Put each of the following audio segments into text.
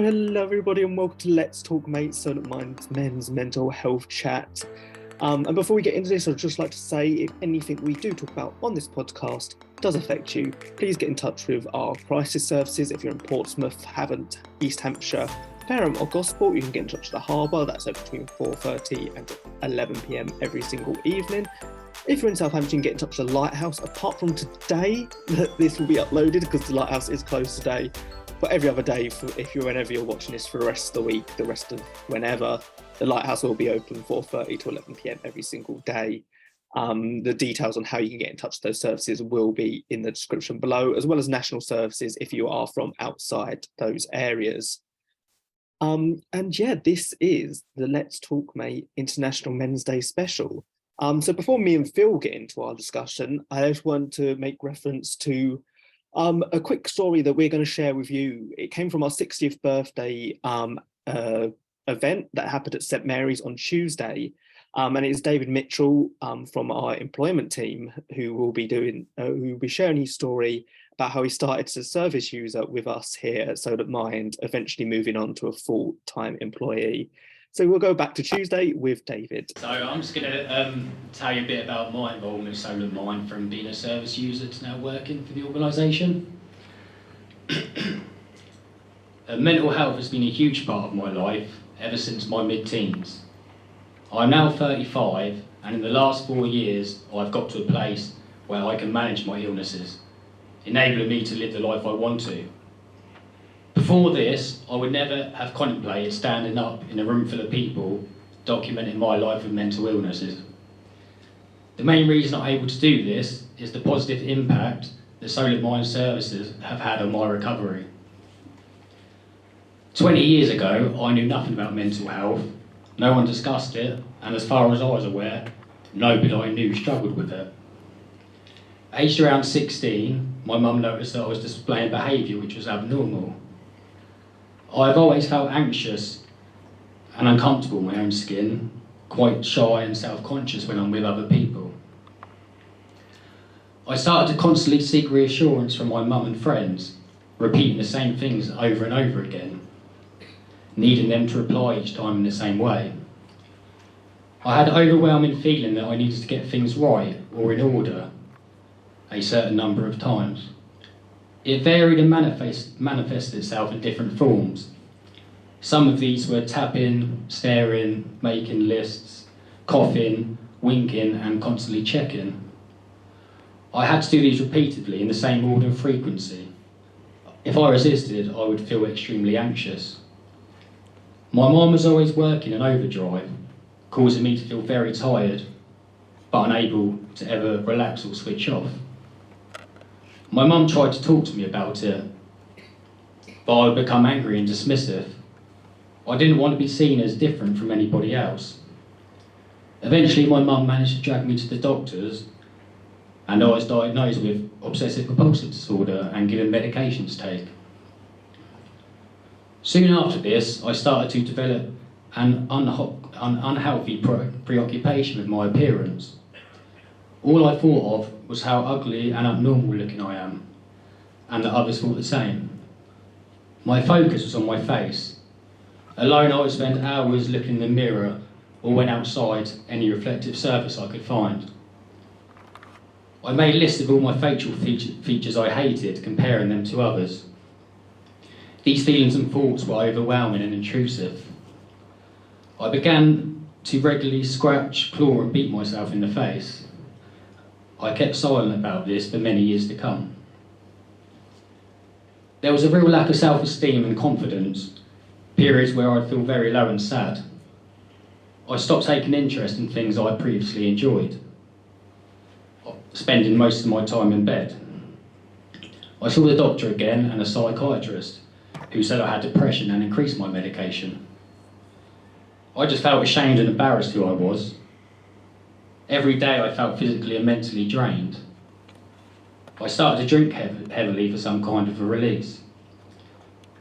Hello everybody and welcome to Let's Talk Mate, Solent Mind's men's mental health chat. And before we get into this, I'd just like to say if anything we do talk about on this podcast does affect you, please get in touch with our crisis services. If you're in Portsmouth, Havant, East Hampshire, Fareham or Gosport, you can get in touch with the Habour. That's open between 4:30 and 11 p.m. every single evening. If you're in Southampton, get in touch with the lighthouse. Apart from today, that this will be uploaded because the lighthouse is closed today. But every other day, whenever you're watching this for the rest of the week, the rest of whenever, the lighthouse will be open 4:30 to 11 p.m. every single day. The details on how you can get in touch with those services will be in the description below, as well as national services if you are from outside those areas. And yeah, this is the Let's Talk Mate International Men's Day special. So before me and Phil get into our discussion, I just want to make reference to a quick story that we're going to share with you. It came from our 60th birthday event that happened at St Mary's on Tuesday. And it is David Mitchell from our employment team who will be sharing his story about how he started as a service user with us here at Solent Mind, eventually moving on to a full-time employee. So we'll go back to Tuesday with David. So I'm just going to tell you a bit about my involvement with Solent Mind, from being a service user to now working for the organisation. Mental health has been a huge part of my life ever since my mid-teens. I'm now 35, and in the last 4 years I've got to a place where I can manage my illnesses, enabling me to live the life I want to. Before this, I would never have contemplated standing up in a room full of people documenting my life with mental illnesses. The main reason I'm able to do this is the positive impact that Solent Mind services have had on my recovery. 20 years ago, I knew nothing about mental health. No one discussed it, and as far as I was aware, nobody I knew struggled with it. Aged around 16, my mum noticed that I was displaying behaviour which was abnormal. I've always felt anxious and uncomfortable in my own skin, quite shy and self-conscious when I'm with other people. I started to constantly seek reassurance from my mum and friends, repeating the same things over and over again, needing them to reply each time in the same way. I had an overwhelming feeling that I needed to get things right or in order a certain number of times. It varied and manifested itself in different forms. Some of these were tapping, staring, making lists, coughing, winking and constantly checking. I had to do these repeatedly in the same order and frequency. If I resisted, I would feel extremely anxious. My mind was always working in overdrive, causing me to feel very tired, but unable to ever relax or switch off. My mum tried to talk to me about it, but I would become angry and dismissive. I didn't want to be seen as different from anybody else. Eventually my mum managed to drag me to the doctors, and I was diagnosed with obsessive compulsive disorder and given medication to take. Soon after this, I started to develop an unhealthy preoccupation with my appearance. All I thought of was how ugly and abnormal looking I am, and that others thought the same. My focus was on my face. Alone I would spend hours looking in the mirror or went outside any reflective surface I could find. I made lists of all my facial features I hated, comparing them to others. These feelings and thoughts were overwhelming and intrusive. I began to regularly scratch, claw and beat myself in the face. I kept silent about this for many years to come. There was a real lack of self-esteem and confidence, periods where I'd feel very low and sad. I stopped taking interest in things I previously enjoyed, spending most of my time in bed. I saw the doctor again and a psychiatrist who said I had depression and increased my medication. I just felt ashamed and embarrassed who I was. Every day I felt physically and mentally drained. I started to drink heavily for some kind of a release.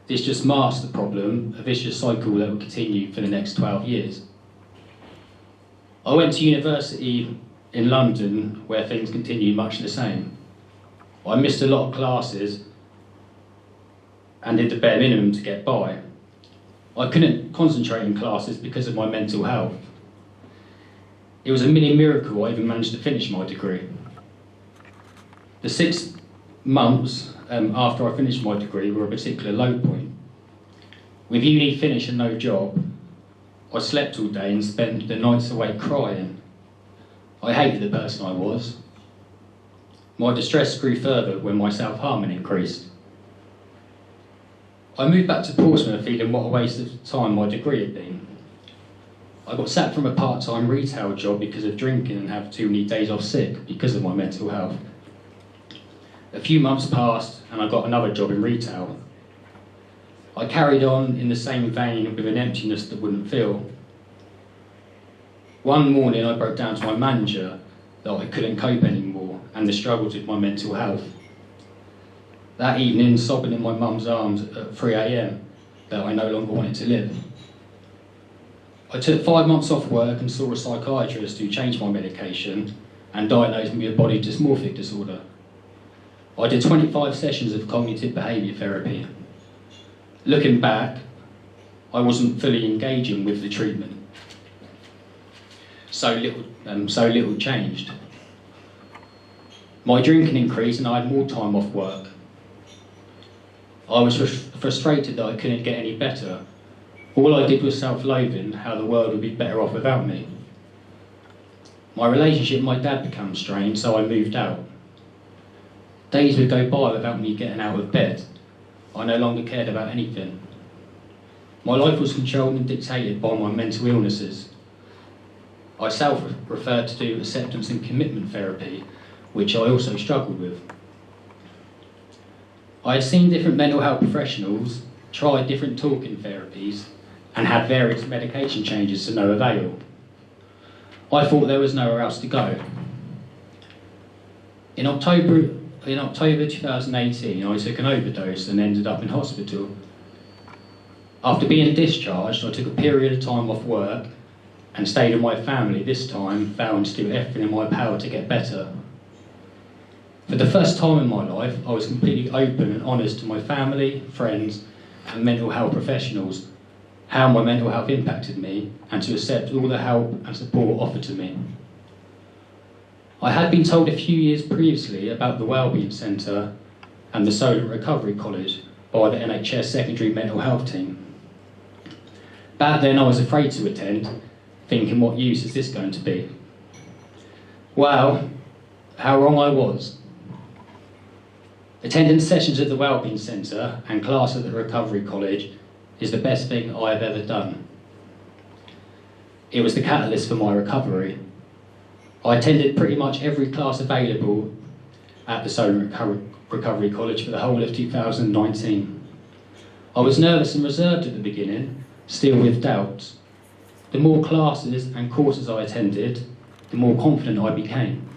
This just masked the problem, a vicious cycle that would continue for the next 12 years. I went to university in London where things continued much the same. I missed a lot of classes and did the bare minimum to get by. I couldn't concentrate in classes because of my mental health. It was a mini miracle I even managed to finish my degree. The 6 months after I finished my degree were a particular low point. With uni finished and no job, I slept all day and spent the nights awake crying. I hated the person I was. My distress grew further when my self-harming increased. I moved back to Portsmouth feeling what a waste of time my degree had been. I got sacked from a part-time retail job because of drinking and have too many days off sick because of my mental health. A few months passed and I got another job in retail. I carried on in the same vein with an emptiness that wouldn't fill. One morning I broke down to my manager that I couldn't cope anymore and the struggles with my mental health. That evening, sobbing in my mum's arms at 3 a.m, that I no longer wanted to live. I took 5 months off work and saw a psychiatrist who changed my medication and diagnosed me with body dysmorphic disorder. I did 25 sessions of cognitive behaviour therapy. Looking back, I wasn't fully engaging with the treatment. So little changed. My drinking increased and I had more time off work. I was frustrated that I couldn't get any better. All I did was self-loathing how the world would be better off without me. My relationship with my dad became strained, so I moved out. Days would go by without me getting out of bed. I no longer cared about anything. My life was controlled and dictated by my mental illnesses. I self-referred to do acceptance and commitment therapy, which I also struggled with. I had seen different mental health professionals, tried different talking therapies, and had various medication changes to no avail. I thought there was nowhere else to go. In October 2018, I took an overdose and ended up in hospital. After being discharged, I took a period of time off work and stayed with my family, this time vowing to do everything in my power to get better. For the first time in my life, I was completely open and honest to my family, friends, and mental health professionals, how my mental health impacted me, and to accept all the help and support offered to me. I had been told a few years previously about the Wellbeing Centre and the Solent Recovery College by the NHS Secondary Mental Health Team. Back then I was afraid to attend, thinking what use is this going to be? Well, how wrong I was. Attending sessions at the Wellbeing Centre and class at the Recovery College is the best thing I have ever done. It was the catalyst for my recovery. I attended pretty much every class available at the Solent Recovery College for the whole of 2019. I was nervous and reserved at the beginning, still with doubts. The more classes and courses I attended, the more confident I became.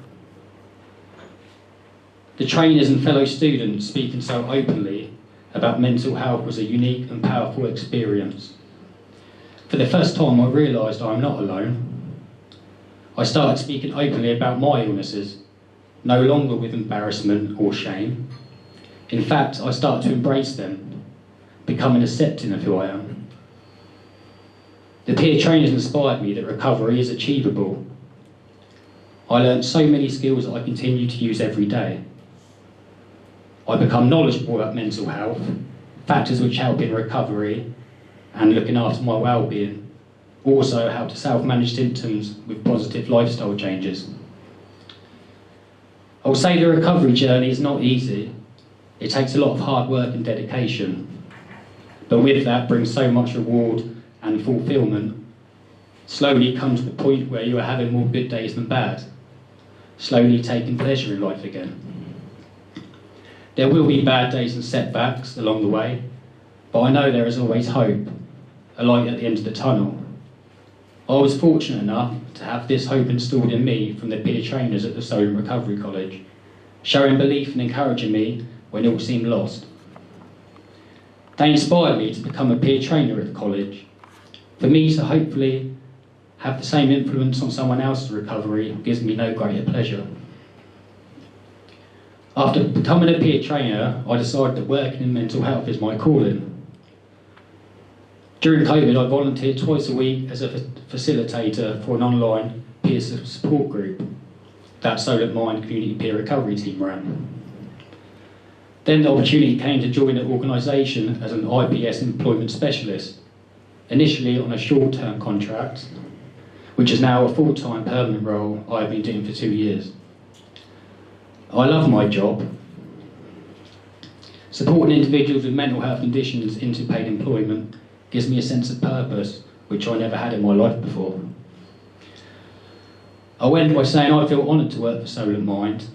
The trainers and fellow students speaking so openly about mental health was a unique and powerful experience. For the first time I realised I am not alone. I started speaking openly about my illnesses, no longer with embarrassment or shame. In fact, I started to embrace them, becoming accepting of who I am. The peer trainers inspired me that recovery is achievable. I learned so many skills that I continue to use every day. I become knowledgeable about mental health, factors which help in recovery and looking after my well-being, also how to self-manage symptoms with positive lifestyle changes. I'll say the recovery journey is not easy. It takes a lot of hard work and dedication, but with that brings so much reward and fulfilment. Slowly comes the point where you are having more good days than bad, slowly taking pleasure in life again. There will be bad days and setbacks along the way, but I know there is always hope, a light at the end of the tunnel. I was fortunate enough to have this hope installed in me from the peer trainers at the Solent Recovery College, showing belief and encouraging me when all seemed lost. They inspired me to become a peer trainer at the college. For me to hopefully have the same influence on someone else's recovery gives me no greater pleasure. After becoming a peer trainer, I decided that working in mental health is my calling. During COVID, I volunteered twice a week as a facilitator for an online peer support group that Solent Mind Community Peer Recovery Team ran. Then the opportunity came to join the organisation as an IPS employment specialist, initially on a short-term contract, which is now a full-time permanent role I've been doing for 2 years. I love my job. Supporting individuals with mental health conditions into paid employment gives me a sense of purpose, which I never had in my life before. I'll end by saying I feel honoured to work for Solent Mind.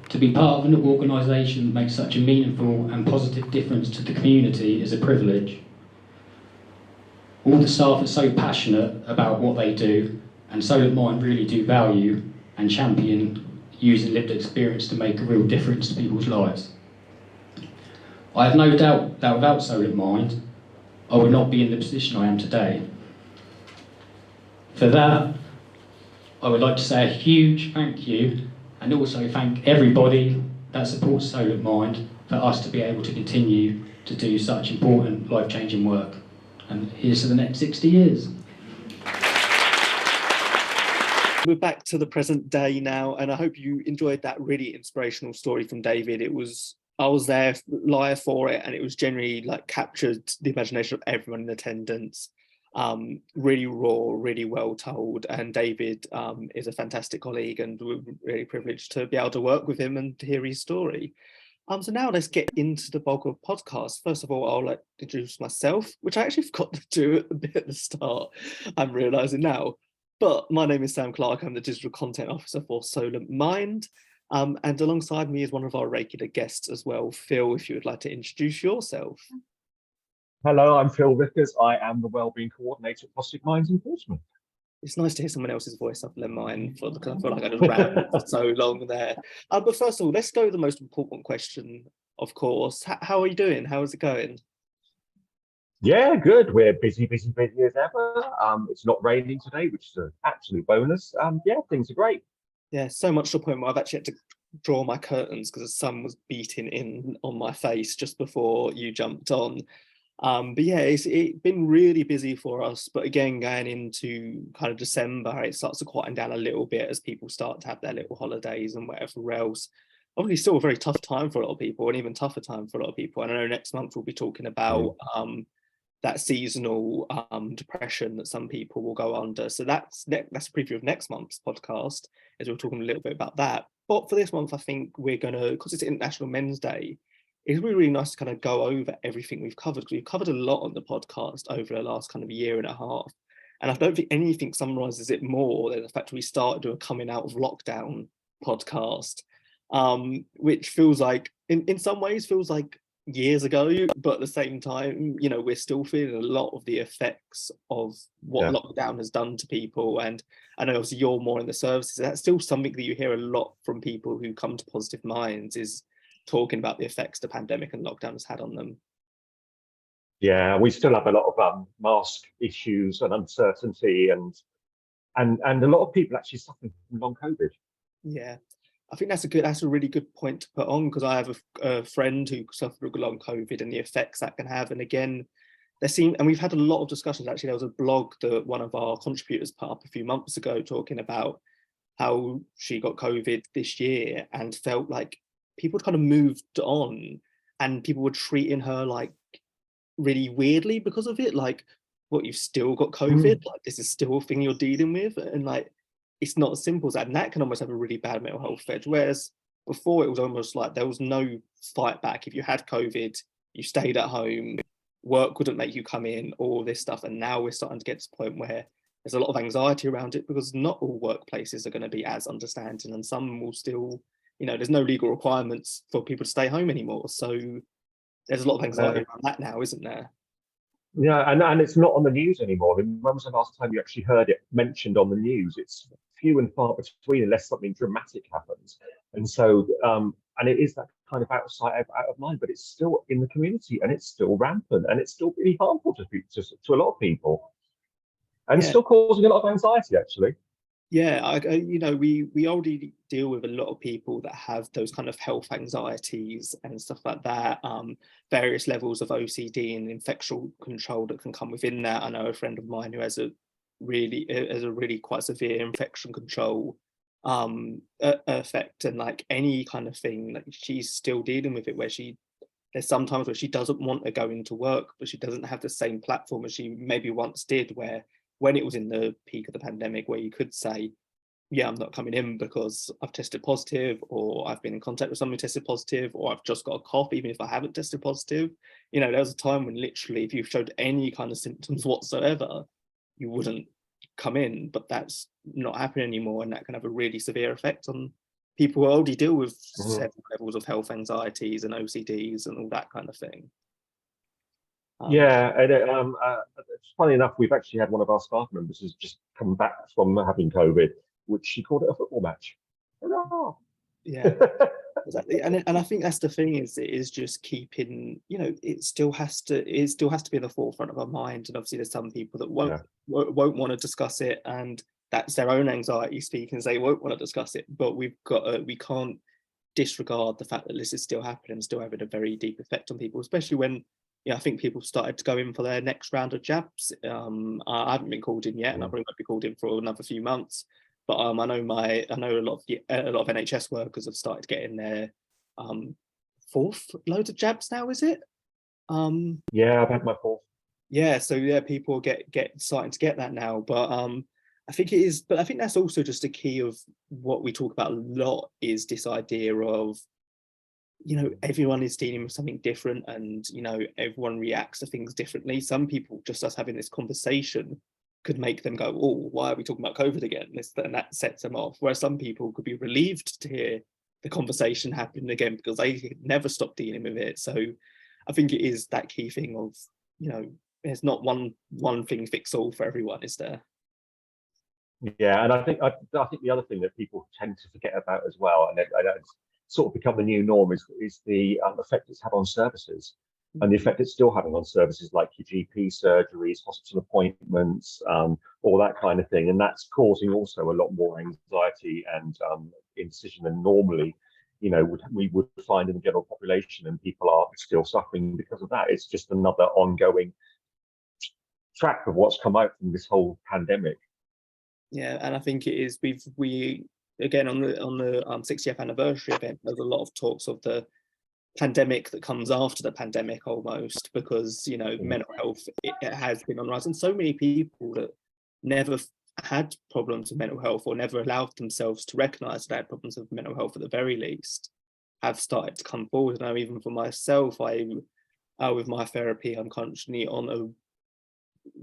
To be part of an organisation that makes such a meaningful and positive difference to the community is a privilege. All the staff are so passionate about what they do, and Solent Mind really do value and champion using lived experience to make a real difference to people's lives. I have no doubt that without Solent Mind, I would not be in the position I am today. For that, I would like to say a huge thank you, and also thank everybody that supports Solent Mind for us to be able to continue to do such important life-changing work. And here's to the next 60 years. We're back to the present day now, and I hope you enjoyed that really inspirational story from David. I was there live for it, and it was generally like captured the imagination of everyone in attendance. Really raw, really well told, and David is a fantastic colleague, and we're really privileged to be able to work with him and to hear his story. So now let's get into the bulk of the podcast. First of all, I'll introduce myself, which I actually forgot to do a bit at the start. I'm realising now. But my name is Sam Clark. I'm the Digital Content Officer for Solent Mind. And alongside me is one of our regular guests as well. Phil, if you would like to introduce yourself. Hello, I'm Phil Vickers. I am the Wellbeing Coordinator at Positive Minds in Portsmouth. It's nice to hear someone else's voice other than mine, because I feel like I just rambled for so long there. But first of all, let's go to the most important question, of course. How are you doing? How is it going? Yeah, good. We're busy as ever. It's not raining today, which is an absolute bonus. Yeah, things are great. Yeah, so much to the point where I've actually had to draw my curtains because the sun was beating in on my face just before you jumped on. But yeah, it's been really busy for us. But again, going into kind of December, it starts to quieten down a little bit as people start to have their little holidays and whatever else. Obviously, still a very tough time for a lot of people, and even tougher time for a lot of people. And I know next month we'll be talking about that seasonal depression that some people will go under. So that's a preview of next month's podcast, as we're talking a little bit about that. But for this month, I think we're going to, because it's International Men's Day, it's really nice to kind of go over everything we've covered, because we've covered a lot on the podcast over the last kind of year and a half. And I don't think anything summarises it more than the fact we started doing a coming out of lockdown podcast, which feels like, in some ways, feels like years ago, but at the same time, you know, we're still feeling a lot of the effects of what lockdown has done to people. And I know obviously you're more in the services. That's still something that you hear a lot from people who come to Positive Minds, is talking about the effects the pandemic and lockdown has had on them. Yeah, we still have a lot of mask issues and uncertainty, and a lot of people actually suffering from long COVID. Yeah, I think that's a really good point to put on, because I have a friend who suffered with long COVID and the effects that can have. And again, and we've had a lot of discussions. Actually, there was a blog that one of our contributors put up a few months ago talking about how she got COVID this year and felt like people kind of moved on, and people were treating her like really weirdly because of it. Like, what, you've still got COVID? Like, this is still a thing you're dealing with? And like, it's not as simple as that. And that can almost have a really bad mental health effect. Whereas before, it was almost like there was no fight back. If you had COVID, you stayed at home, work wouldn't make you come in, all this stuff. And now we're starting to get to the point where there's a lot of anxiety around it, because not all workplaces are going to be as understanding, and some will still, you know, there's no legal requirements for people to stay home anymore. So there's a lot of anxiety around that now, isn't there? Yeah, and it's not on the news anymore. When was the last time you actually heard it mentioned on the news? It's few and far between, unless something dramatic happens. And so, and it is that kind of out of mind, but it's still in the community, and it's still rampant, and it's still really harmful to a lot of people, and it's still causing a lot of anxiety, actually. Yeah, we already deal with a lot of people that have those kind of health anxieties and stuff like that. Various levels of OCD and infection control that can come within that. I know a friend of mine who has a really quite severe infection control effect, and like any kind of thing, like she's still dealing with it, where there's sometimes where she doesn't want to go into work, but she doesn't have the same platform as she maybe once did, where when it was in the peak of the pandemic, where you could say, yeah, I'm not coming in because I've tested positive, or I've been in contact with someone who tested positive, or I've just got a cough, even if I haven't tested positive. There was a time when literally if you showed any kind of symptoms whatsoever, you wouldn't come in, but that's not happening anymore. And that can have a really severe effect on people who already deal with several levels of health anxieties and OCDs and all that kind of thing. Yeah, and it's funny enough, we've actually had one of our staff members who's just come back from having COVID, which she called it a football match. Hurrah! Yeah, exactly. And I think that's the thing, is it is just keeping, it still has to be at the forefront of our mind. And obviously there's some people that won't want to discuss it, and that's their own anxiety speaking, they won't want to discuss it. But we can't disregard the fact that this is still happening, still having a very deep effect on people, especially when I think people started to go in for their next round of jabs. I haven't been called in yet, and I probably won't be called in for another few months. But I know a lot of NHS workers have started getting their fourth load of jabs now. Is it? Yeah, I've had my fourth. Yeah, so yeah, people starting to get that now. But I think it is. But I think that's also just a key of what we talk about a lot, is this idea of, everyone is dealing with something different, and everyone reacts to things differently. Some people, just us having this conversation could make them go, oh, why are we talking about COVID again? And that sets them off. Whereas some people could be relieved to hear the conversation happening again, because they never stop dealing with it. So I think it is that key thing of, there's not one thing fix all for everyone, is there? Yeah, and I think the other thing that people tend to forget about as well, and it's sort of become the new norm, is the effect it's had on services, and the effect it's still having on services like your GP surgeries, hospital appointments, all that kind of thing. And that's causing also a lot more anxiety and indecision than normally, we would find in the general population, and people are still suffering because of that. It's just another ongoing track of what's come out from this whole pandemic. Yeah, and I think it is, we again on the 60th anniversary event, there's a lot of talks of the pandemic that comes after the pandemic, almost, because mental health, it has been on the rise, and so many people that never had problems with mental health, or never allowed themselves to recognize they had problems with mental health at the very least, have started to come forward. And even for myself, with my therapy, I'm constantly on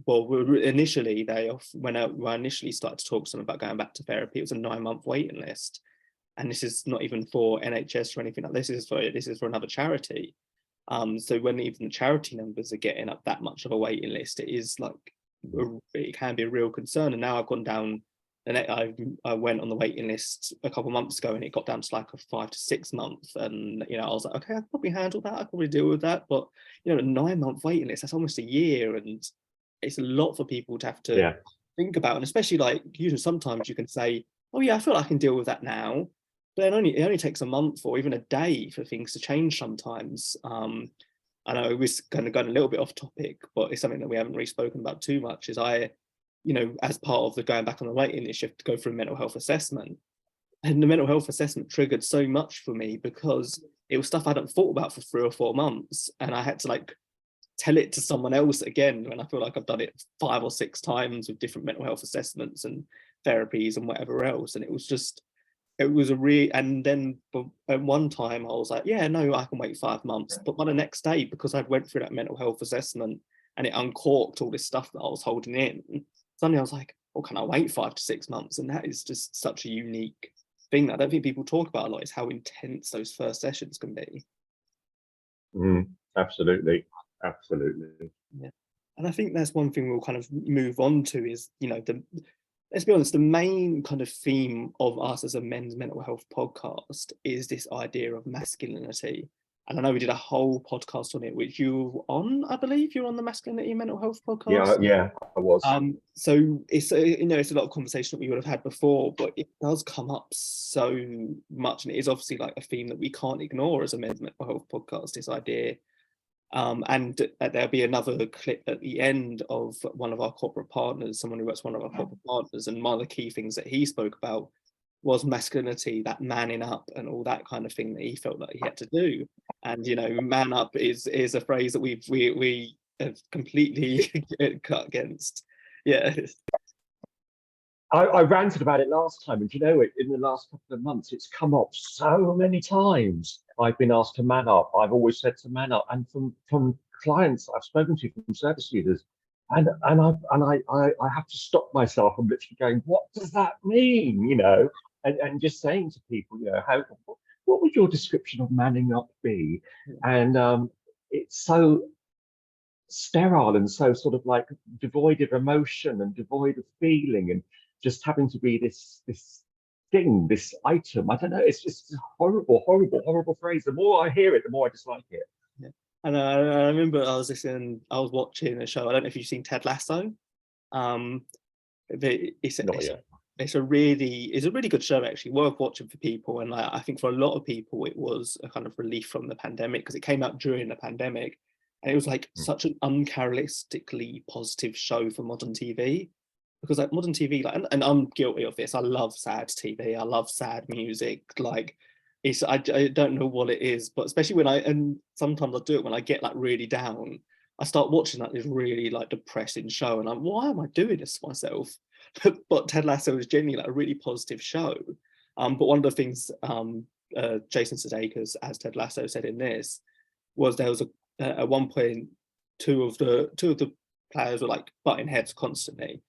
initially when I initially started to talk to them about going back to therapy, it was a 9-month waiting list. And this is not even for NHS or anything like this. This is for another charity. So when even the charity numbers are getting up that much of a waiting list, it is like, it can be a real concern. And now I've gone down, and I went on the waiting list a couple of months ago, and it got down to like a 5 to 6 month. And I was like, okay, I can probably handle that. I can probably deal with that. But a 9-month waiting list, that's almost a year, and it's a lot for people to have to think about. And especially like, sometimes you can say, oh yeah, I feel like I can deal with that now. But it only takes a month or even a day for things to change sometimes. I know we're kind of going a little bit off topic, but it's something that we haven't really spoken about too much, is as part of the going back on the waiting list, you have to go through a mental health assessment. And the mental health assessment triggered so much for me, because it was stuff I hadn't thought about for 3 or 4 months. And I had to like tell it to someone else again, when I feel like I've done it 5 or 6 times with different mental health assessments and therapies and whatever else. And it was and then at one time I was like, yeah, no, I can wait 5 months. But by the next day, because I'd went through that mental health assessment and it uncorked all this stuff that I was holding in, suddenly I was like, well, can I wait 5 to 6 months? And that is just such a unique thing that I don't think people talk about a lot, is how intense those first sessions can be. Absolutely. Yeah. And I think that's one thing we'll kind of move on to, is, let's be honest, the main kind of theme of us as a men's mental health podcast is this idea of masculinity. And I know we did a whole podcast on it, which you were on, I believe you're on the masculinity and mental health podcast. Yeah, I was. So it's it's a lot of conversation that we would have had before, but it does come up so much, and it is obviously like a theme that we can't ignore as a men's mental health podcast. This idea, and there'll be another clip at the end of one of our corporate partners, someone who works for one of our corporate partners, and one of the key things that he spoke about was masculinity, that manning up and all that kind of thing that he felt that he had to do. And man up is a phrase that we have completely cut against. Yeah. I ranted about it last time, and in the last couple of months, it's come up so many times. I've been asked to man up. I've always said to man up, and from clients I've spoken to, from service leaders, and I have to stop myself from literally going, what does that mean? And just saying to people, what would your description of manning up be? And it's so sterile and so sort of like devoid of emotion and devoid of feeling, and just having to be this thing, this item. I don't know. It's just a horrible phrase. The more I hear it, the more I dislike it. Yeah. And I remember I was watching a show. I don't know if you've seen Ted Lasso. It's a really good show, actually, worth watching for people. And I think for a lot of people, it was a kind of relief from the pandemic, because it came out during the pandemic, and it was like such an uncharacteristically positive show for modern TV. Because like modern TV, and I'm guilty of this. I love sad TV. I love sad music. Like, I don't know what it is, but especially and sometimes I do it when I get like really down. I start watching like this really like depressing show, and I'm, why am I doing this to myself? But Ted Lasso is genuinely like a really positive show. But one of the things Jason Sudeikis, as Ted Lasso, said in this was there was at one point two of the players were like butting heads constantly.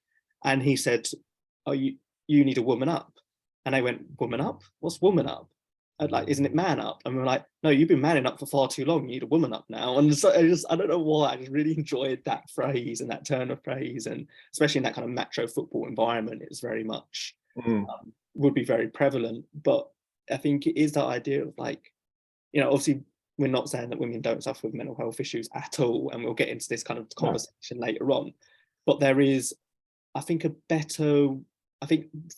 And he said, "Oh, you need to woman up." And they went, "Woman up? What's woman up?" And like, "Isn't it man up?" And we were like, "No, you've been manning up for far too long. You need a woman up now." And so I don't know why, I just really enjoyed that phrase and that turn of phrase, and especially in that kind of macho football environment, it's very much would be very prevalent. But I think it is that idea of like, obviously we're not saying that women don't suffer with mental health issues at all, and we'll get into this kind of conversation later on. But there is, I think,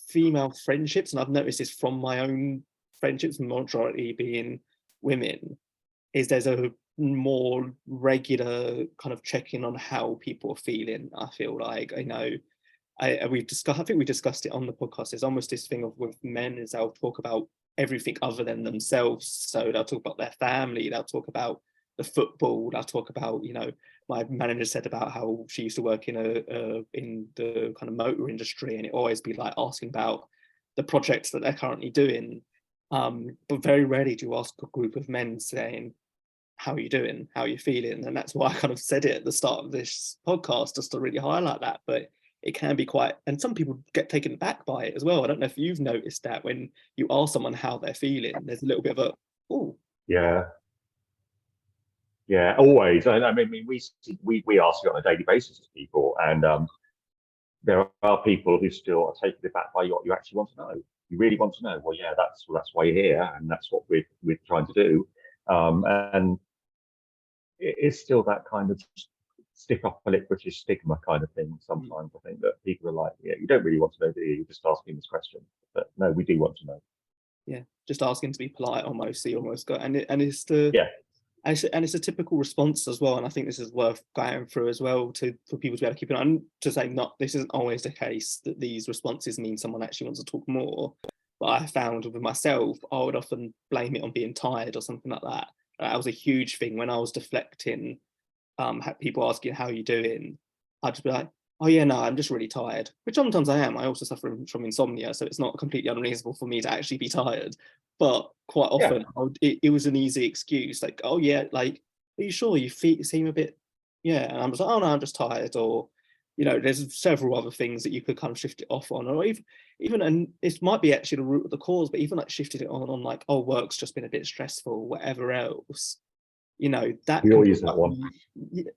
female friendships, and I've noticed this from my own friendships, majority being women, is there's a more regular kind of checking on how people are feeling. I feel like, I think we discussed it on the podcast. There's almost this thing of with men is they'll talk about everything other than themselves. So they'll talk about their family, they'll talk about the football, they'll talk about, my manager said about how she used to work in the kind of motor industry, and it always be like asking about the projects that they're currently doing. But very rarely do you ask a group of men saying, "How are you doing? How are you feeling?" And that's why I kind of said it at the start of this podcast, just to really highlight that. But it can be quite, and some people get taken back by it as well. I don't know if you've noticed that when you ask someone how they're feeling, there's a little bit of a, "Oh, yeah, always." I mean, we ask it on a daily basis to people, and there are people who still are taken aback by what you actually want to know. You really want to know. Well, yeah, that's why you're here, and that's what we're trying to do. And it is still that kind of stiff upper lip British stigma kind of thing. Sometimes I think that people are like, "Yeah, you don't really want to know, do you? You're just asking this question." But no, we do want to know. Yeah, just asking to be polite almost. So you almost got, and it's the and it's a typical response as well. And I think this is worth going through as well for people to be able to keep it on, to say, not, this isn't always the case that these responses mean someone actually wants to talk more. But I found with myself, I would often blame it on being tired or something like that. That was a huge thing when I was deflecting. People asking how you doing, I'd just be like, "Oh yeah, no, I'm just really tired," which sometimes I am. I also suffer from insomnia, so it's not completely unreasonable for me to actually be tired. But quite often, it was an easy excuse, like, "Oh yeah, like, are you sure? You seem a bit," and I'm just like, "Oh no, I'm just tired," or there's several other things that you could kind of shift it off on, or even and it might be actually the root of the cause, but even like shifted it on like, "Oh, work's just been a bit stressful," whatever else. That we all use that one.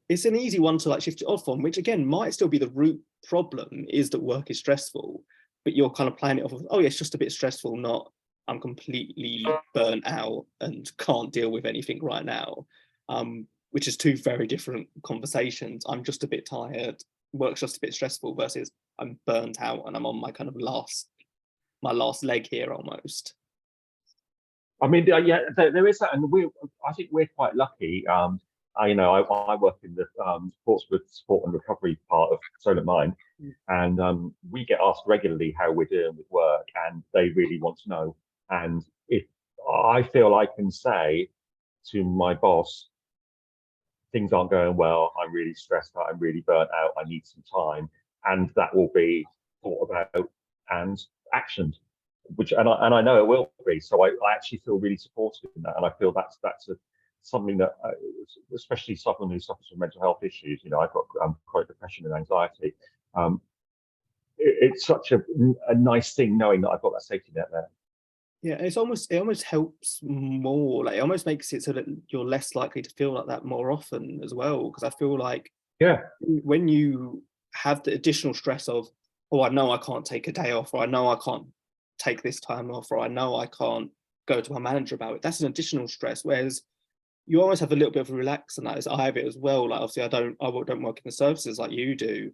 It's an easy one to like shift it off on, which again might still be the root problem, is that work is stressful, but you're kind of playing it off of, "Oh yeah, it's just a bit stressful," not, I'm completely burnt out and can't deal with anything right now, which is two very different conversations. I'm just a bit tired, work's just a bit stressful, versus I'm burnt out and I'm on my kind of last leg here almost. I mean, yeah, there is that, and I think we're quite lucky. I work in the Portsmouth support and recovery part of Solent Mind, and we get asked regularly how we're doing with work, and they really want to know. And if I feel I can say to my boss, things aren't going well, I'm really stressed out, I'm really burnt out, I need some time, and that will be thought about and actioned. And I know it will be. So I actually feel really supported in that, and I feel that's something that, especially someone who suffers from mental health issues. I've got chronic depression and anxiety. It's such a nice thing knowing that I've got that safety net there. Yeah, it almost helps more. Like, it almost makes it so that you're less likely to feel like that more often as well. Because I feel like, yeah, when you have the additional stress of, oh, I know I can't take a day off, or I know I can't take this time off, or I know I can't go to my manager about it, that's an additional stress. Whereas you always have a little bit of a relax, and that is, I have it as well. Like, obviously I don't work in the services like you do,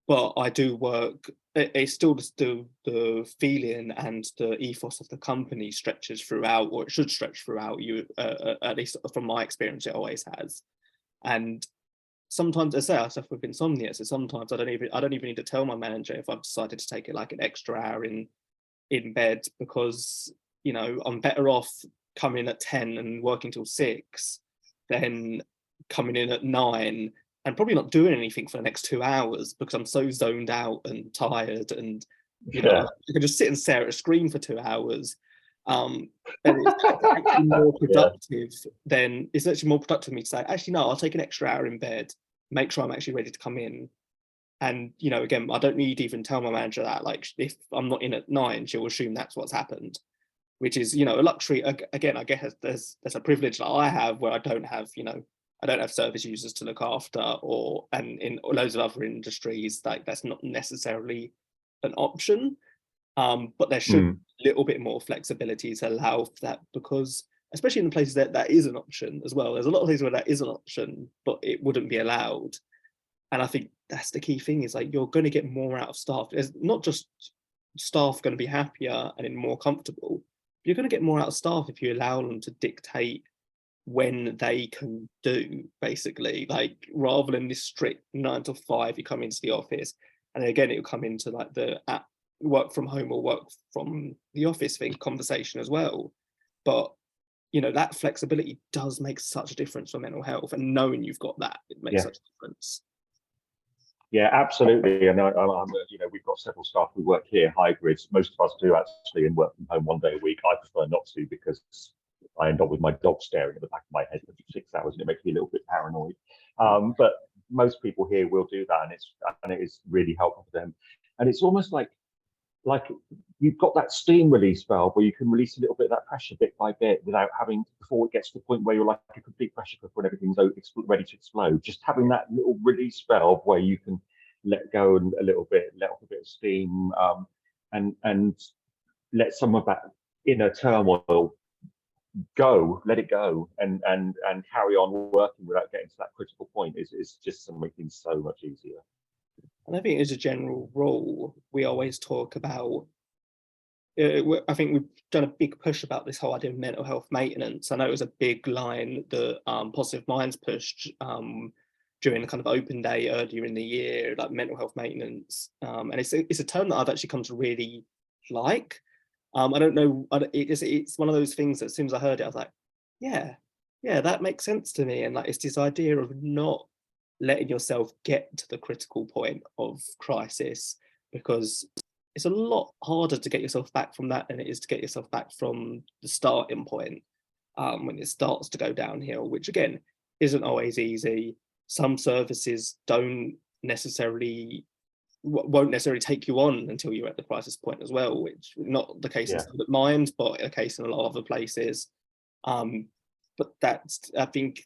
but I do work. It's still the feeling and the ethos of the company stretches throughout, or it should stretch throughout you. At least from my experience, it always has. And sometimes, as I say, I suffer with insomnia, so sometimes I don't even need to tell my manager if I've decided to take it like an extra hour in bed, because I'm better off coming at 10 and working till 6 than coming in at 9 and probably not doing anything for the next 2 hours because I'm so zoned out and tired, and I can just sit and stare at a screen for 2 hours. And it's actually more productive than it's actually more productive for me to say, actually no, I'll take an extra hour in bed, make sure I'm actually ready to come in. And again, I don't need to even tell my manager that. Like, if I'm not in at 9, she'll assume that's what's happened, which is a luxury. Again, I guess there's a privilege that I have where I don't have service users to look after, and in loads of other industries, like, that's not necessarily an option. But there should be a little bit more flexibility to allow for that, because especially in the places that is an option as well. There's a lot of places where that is an option, but it wouldn't be allowed. And I think that's the key thing, is like, you're going to get more out of staff. There's not just staff going to be happier and more comfortable. You're going to get more out of staff if you allow them to dictate when they can do, basically. Like, rather than this strict 9 to 5, you come into the office, and again, it'll come into like the work from home or work from the office thing conversation as well. But that flexibility does make such a difference for mental health, and knowing you've got that, it makes such a difference. Yeah, absolutely. And we've got several staff who work here hybrids. Most of us do actually, and work from home 1 day a week. I prefer not to, because I end up with my dog staring at the back of my head for 6 hours, and it makes me a little bit paranoid. But most people here will do that, and it is really helpful for them. And it's almost like you've got that steam release valve where you can release a little bit of that pressure bit by bit without having, before it gets to the point where you're like a complete pressure cooker and everything's ready to explode. Just having that little release valve where you can let go a little bit, let off a bit of steam, and let some of that inner turmoil go, let it go, and carry on working without getting to that critical point is just something so much easier. And I think, as a general rule, we always talk about, I think we've done a big push about this whole idea of mental health maintenance. I know it was a big line that Positive Minds pushed during the kind of open day earlier in the year, like mental health maintenance. And it's a term that I've actually come to really like. I don't know, it's one of those things that as soon as I heard it, I was like, yeah, that makes sense to me. And like, it's this idea of not letting yourself get to the critical point of crisis, because it's a lot harder to get yourself back from that than it is to get yourself back from the starting point, when it starts to go downhill, which again isn't always easy. Some services won't necessarily take you on until you're at the crisis point as well, which not the case in Solent Mind, but a case in a lot of other places. But I think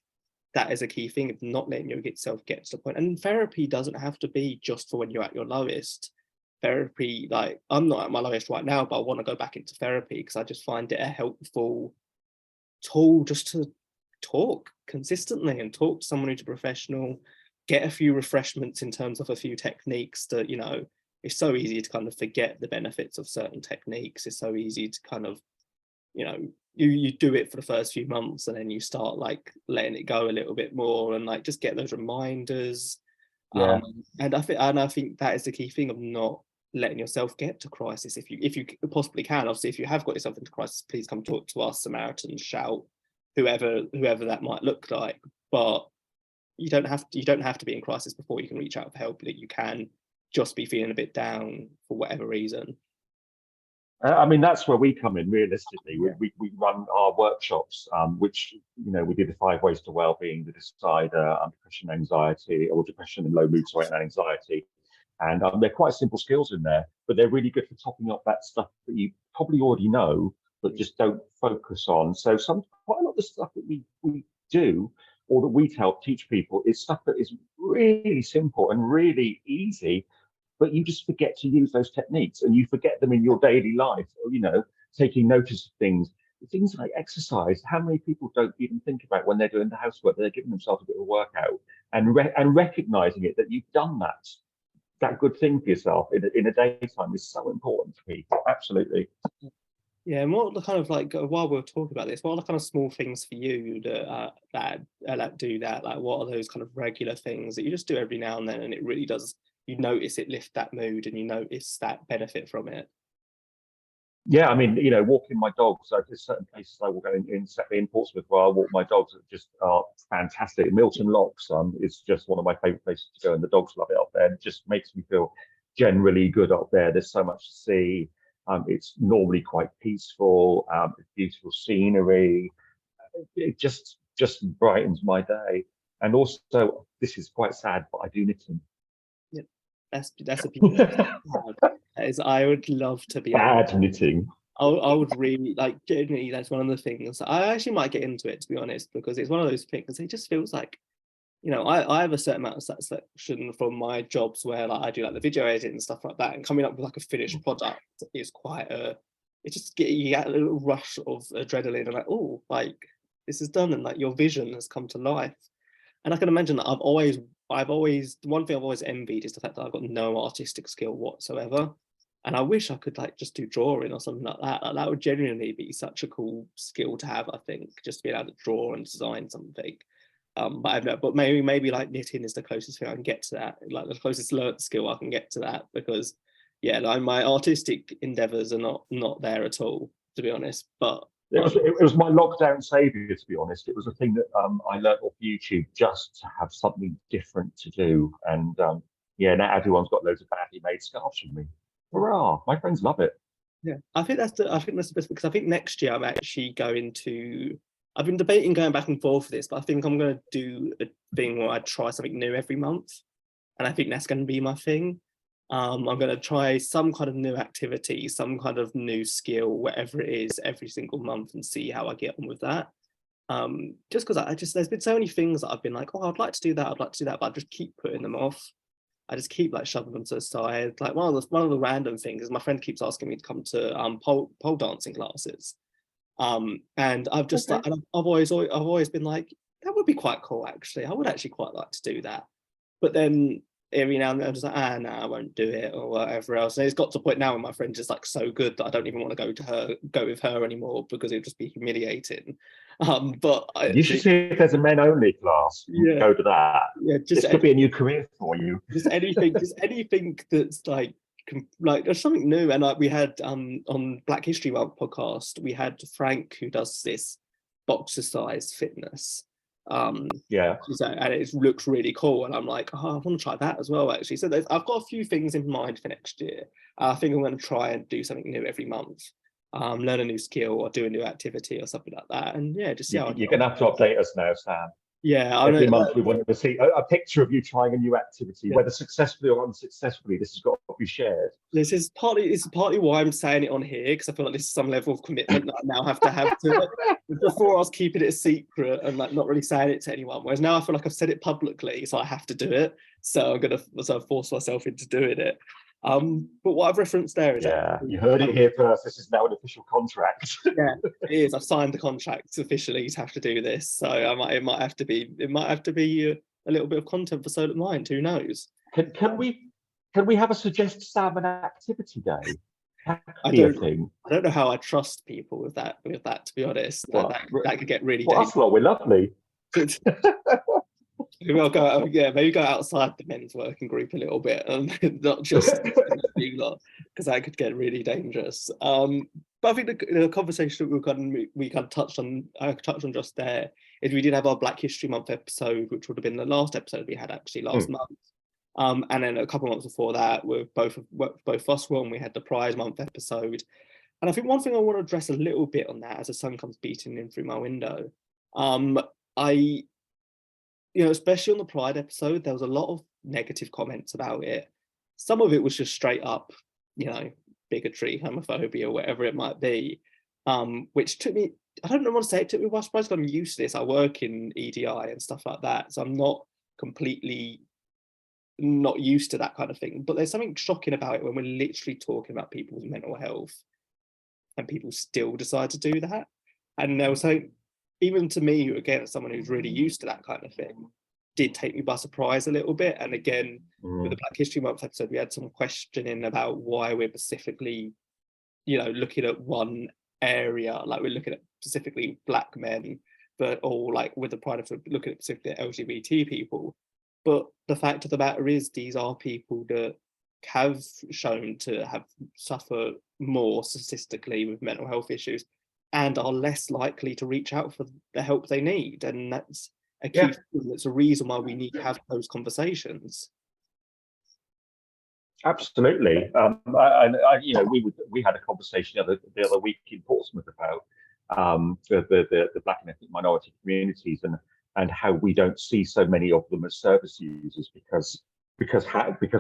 that is a key thing, of not letting yourself get to the point. And therapy doesn't have to be just for when you're at your lowest. therapy, like I'm not at my lowest right now, but I want to go back into therapy because I just find it a helpful tool just to talk consistently and talk to someone who's a professional, get a few refreshments in terms of a few techniques that, you know, it's so easy to kind of forget the benefits of certain techniques. It's so easy to kind of, you know, you do it for the first few months and then you start like letting it go a little bit more and like just get those reminders. Yeah. And I think that is the key thing of not letting yourself get to crisis. If you possibly can, obviously, if you have got yourself into crisis, please come talk to us, Samaritans, shout, whoever that might look like. But you don't have to be in crisis before you can reach out for help. That you can just be feeling a bit down for whatever reason. I mean, that's where we come in. Realistically, we run our workshops, which, you know, we do the 5 ways to well-being, the decider, depression, anxiety, or depression and low mood, sorry, and anxiety. And they're quite simple skills in there, but they're really good for topping up that stuff that you probably already know, but just don't focus on. So quite a lot of the stuff that we do, or that we help teach people, is stuff that is really simple and really easy, but you just forget to use those techniques and you forget them in your daily life, or, you know, taking notice of things like exercise. How many people don't even think about when they're doing the housework, they're giving themselves a bit of a workout, and recognizing it, that you've done that good thing for yourself in a daytime is so important to people. Absolutely. Yeah, and what the kind of like, while we're talking about this, what are the kind of small things for you that do that? Like, what are those kind of regular things that you just do every now and then, and it really does, you notice it lift that mood and you notice that benefit from it? Yeah, I mean, you know, walking my dogs. So there's certain places I will go in Portsmouth where I walk my dogs that just are fantastic. Milton Locks is just one of my favourite places to go, and the dogs love it up there. It just makes me feel generally good up there. There's so much to see. It's normally quite peaceful. It's beautiful scenery. It just brightens my day. And also, this is quite sad, but I do knitting. Yeah, that's a beautiful. I would love to be bad knitting. I would really like, genuinely, that's one of the things I actually might get into it, to be honest, because it's one of those things. It just feels like, you know, I have a certain amount of satisfaction from my jobs where like I do like the video editing and stuff like that, and coming up with like a finished product is quite you get a little rush of adrenaline and like, oh, like this is done, and like your vision has come to life. And I can imagine that I've always one thing I've always envied is the fact that I've got no artistic skill whatsoever. And I wish I could like just do drawing or something like that. Like, that would genuinely be such a cool skill to have, I think, just to be able to draw and design something. But I don't know, but maybe like knitting is the closest thing I can get to that, like the closest learnt skill I can get to that, because yeah, like my artistic endeavors are not there at all, to be honest. But it was my lockdown savior, to be honest. It was a thing that I learned off YouTube, just to have something different to do. And yeah, now everyone's got loads of badly made scarves from me. Hurrah! My friends love it. Yeah, I think that's the best, because I think next year I'm actually going to. I've been debating going back and forth for this, but I think I'm going to do a thing where I try something new every month, and I think that's going to be my thing. I'm going to try some kind of new activity, some kind of new skill, whatever it is, every single month, and see how I get on with that. Just because there's been so many things that I've been like, oh, I'd like to do that, but I just keep putting them off. I just keep like shoving them to the side. Like one of the random things is my friend keeps asking me to come to pole dancing classes. And I've just like, and I've always been like, that would be quite cool actually. I would actually quite like to do that. But then every now and then I'm just like, no, I won't do it, or whatever else. And it's got to a point now where my friend's just like so good that I don't even want to go with her anymore, because it would just be humiliating. But you should see if there's a men only class. Yeah, go to that. Yeah, this could be a new career for you. Just anything that's like there's something new. And like we had on Black History Month podcast, we had Frank, who does this boxercise fitness. Yeah, and it looks really cool, and I'm like, oh, I want to try that as well actually. So I've got a few things in mind for next year. I think I'm going to try and do something new every month, learn a new skill or do a new activity or something like that. And yeah, just see how you're going to have to update us now, Sam. Yeah, every month we want to see a picture of you trying a new activity, whether successfully or unsuccessfully. This has got to be shared. This is partly why I'm saying it on here, because I feel like this is some level of commitment that I now have to it. Before I was keeping it a secret and like not really saying it to anyone, whereas now I feel like I've said it publicly, so I have to do it. So I'm gonna force myself into doing it. But what I've referenced there is Yeah, you heard it here first. This is now an official contract. yeah, it is. I've signed the contract officially to have to do this, so it might have to be a little bit of content for Solent Mind. Who knows? Can we have a suggest salmon activity day? I don't know how I trust people with that. To be honest, that could get really dangerous. That's what we're lovely. Maybe I'll go out, maybe go outside the men's working group a little bit and not just because that could get really dangerous. But I think the conversation that we kind of touched on just there is we did have our Black History Month episode, which would have been the last episode we had actually last month. And then a couple of months before that, with both of us were on, we had the Pride Month episode. And I think one thing I want to address a little bit on that as the sun comes beating in through my window, especially on the Pride episode, there was a lot of negative comments about it. Some of it was just straight up, bigotry, homophobia, whatever it might be, which took me, I don't want to say it took me by surprise, because I'm used to this. I work in EDI and stuff like that, so I'm not completely not used to that kind of thing. But there's something shocking about it when we're literally talking about people's mental health and people still decide to do that. And there was something, even to me, who again, as someone who's really used to that kind of thing, did take me by surprise a little bit. And again, with the Black History Month episode, we had some questioning about why we're specifically, looking at one area, like we're looking at specifically Black men, or like with the Pride of looking at specifically LGBT people. But the fact of the matter is, these are people that have shown to suffer more statistically with mental health issues and are less likely to reach out for the help they need. And that's a key thing. That's a reason why we need to have those conversations. Absolutely. We had a conversation the other week in Portsmouth about the Black and ethnic minority communities and how we don't see so many of them as service users because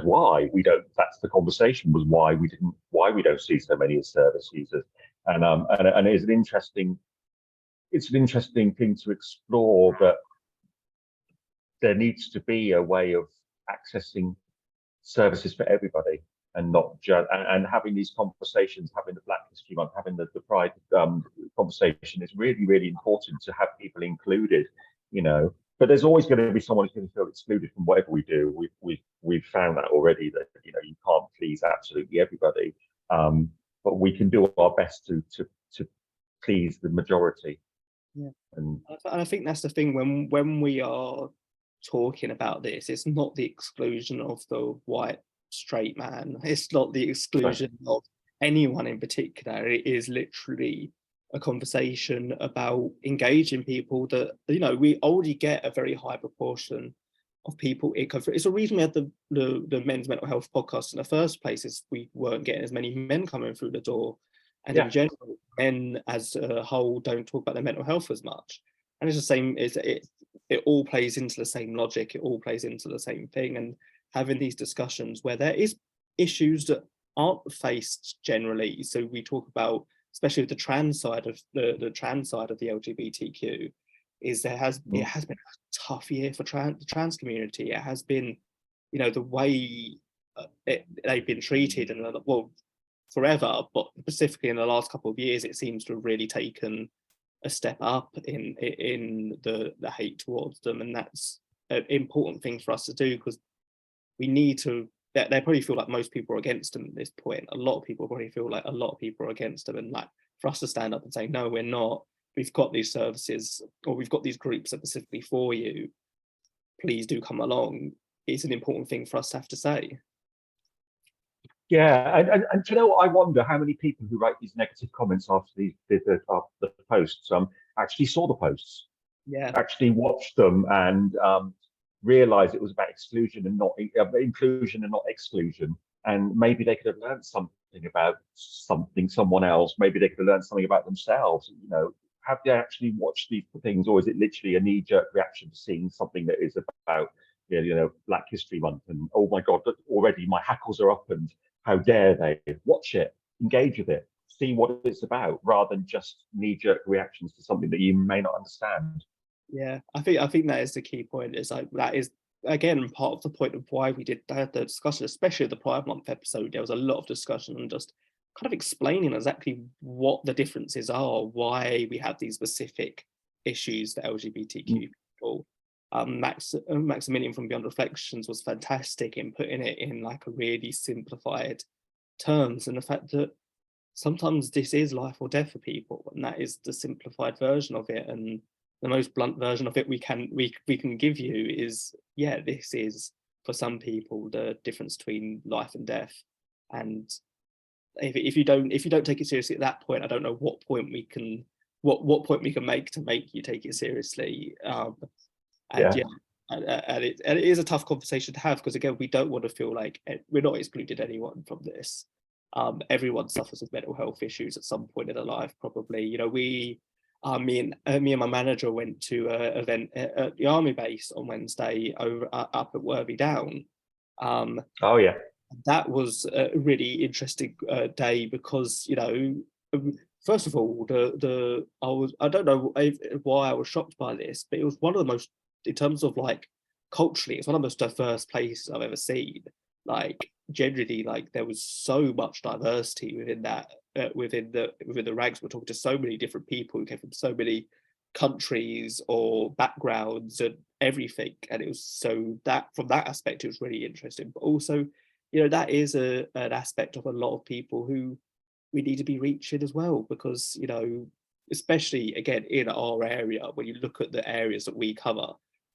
why we don't. That's the conversation, was why we don't see so many as service users, and it's an interesting thing to explore, that there needs to be a way of accessing services for everybody, and not just and having these conversations, having the Black History Month, having the Pride conversation is really, really important to have people included, But there's always going to be someone who's going to feel excluded from whatever we do. We've found that already, that you can't please absolutely everybody, but we can do our best to please the majority. Yeah, and I think that's the thing when we are talking about this, it's not the exclusion of the white straight man. It's not the exclusion of anyone in particular. It is literally a conversation about engaging people that, we already get a very high proportion of people. It's a reason we had the men's mental health podcast in the first place, is we weren't getting as many men coming through the door. And in general, men as a whole don't talk about their mental health as much. And it's the same, it all plays into the same logic, it all plays into the same thing. And having these discussions where there is issues that aren't faced generally. So we talk about, especially with the trans side of the trans side of the LGBTQ, is it has been a tough year for the trans community. It has been, the way they've been treated, and forever, but specifically in the last couple of years, it seems to have really taken a step up in the hate towards them. And that's an important thing for us to do, because we need to. They probably feel like most people are against them at this point. A lot of people probably feel like a lot of people are against them, and like for us to stand up and say, no, we're not. We've got these services, or we've got these groups specifically for you. Please do come along. It's an important thing for us to have to say. Yeah, and do you know what? I wonder how many people who write these negative comments after the posts actually saw the posts, actually watched them, and realised it was about exclusion and not inclusion and not exclusion. And maybe they could have learned something about someone else. Maybe they could have learned something about themselves. Have they actually watched these things, or is it literally a knee-jerk reaction to seeing something that is about Black History Month, and oh my God, already my hackles are up, and how dare they? Watch it, engage with it, see what it's about, rather than just knee-jerk reactions to something that you may not understand. Yeah, I think that is the key point. Is like that is again, part of the point of why we did the discussion, especially the Pride Month episode, there was a lot of discussion and just kind of explaining exactly what the differences are, why we have these specific issues for LGBTQ people. Maximilian from Beyond Reflections was fantastic in putting it in like a really simplified terms, and the fact that sometimes this is life or death for people, and that is the simplified version of it. And the most blunt version of it we can give you is, yeah, this is for some people the difference between life and death. And if you don't take it seriously at that point, I don't know what point we can make to make you take it seriously. And it is a tough conversation to have, because again, we don't want to feel like we're not excluded anyone from this. Everyone suffers with mental health issues at some point in their life, probably. You know, me and my manager went to an event at the army base on Wednesday up at Worthy Down. That was a really interesting day, because, you know, first of all, I don't know why I was shocked by this, but it was one of the most, in terms of like culturally, it's one of the most diverse places I've ever seen. Like generally, like there was so much diversity within that, within the ranks. We're talking to so many different people who came from so many countries or backgrounds and everything, and it was, so that from that aspect it was really interesting. But also, you know, that is an aspect of a lot of people who we need to be reaching as well, because, you know, especially again in our area, when you look at the areas that we cover,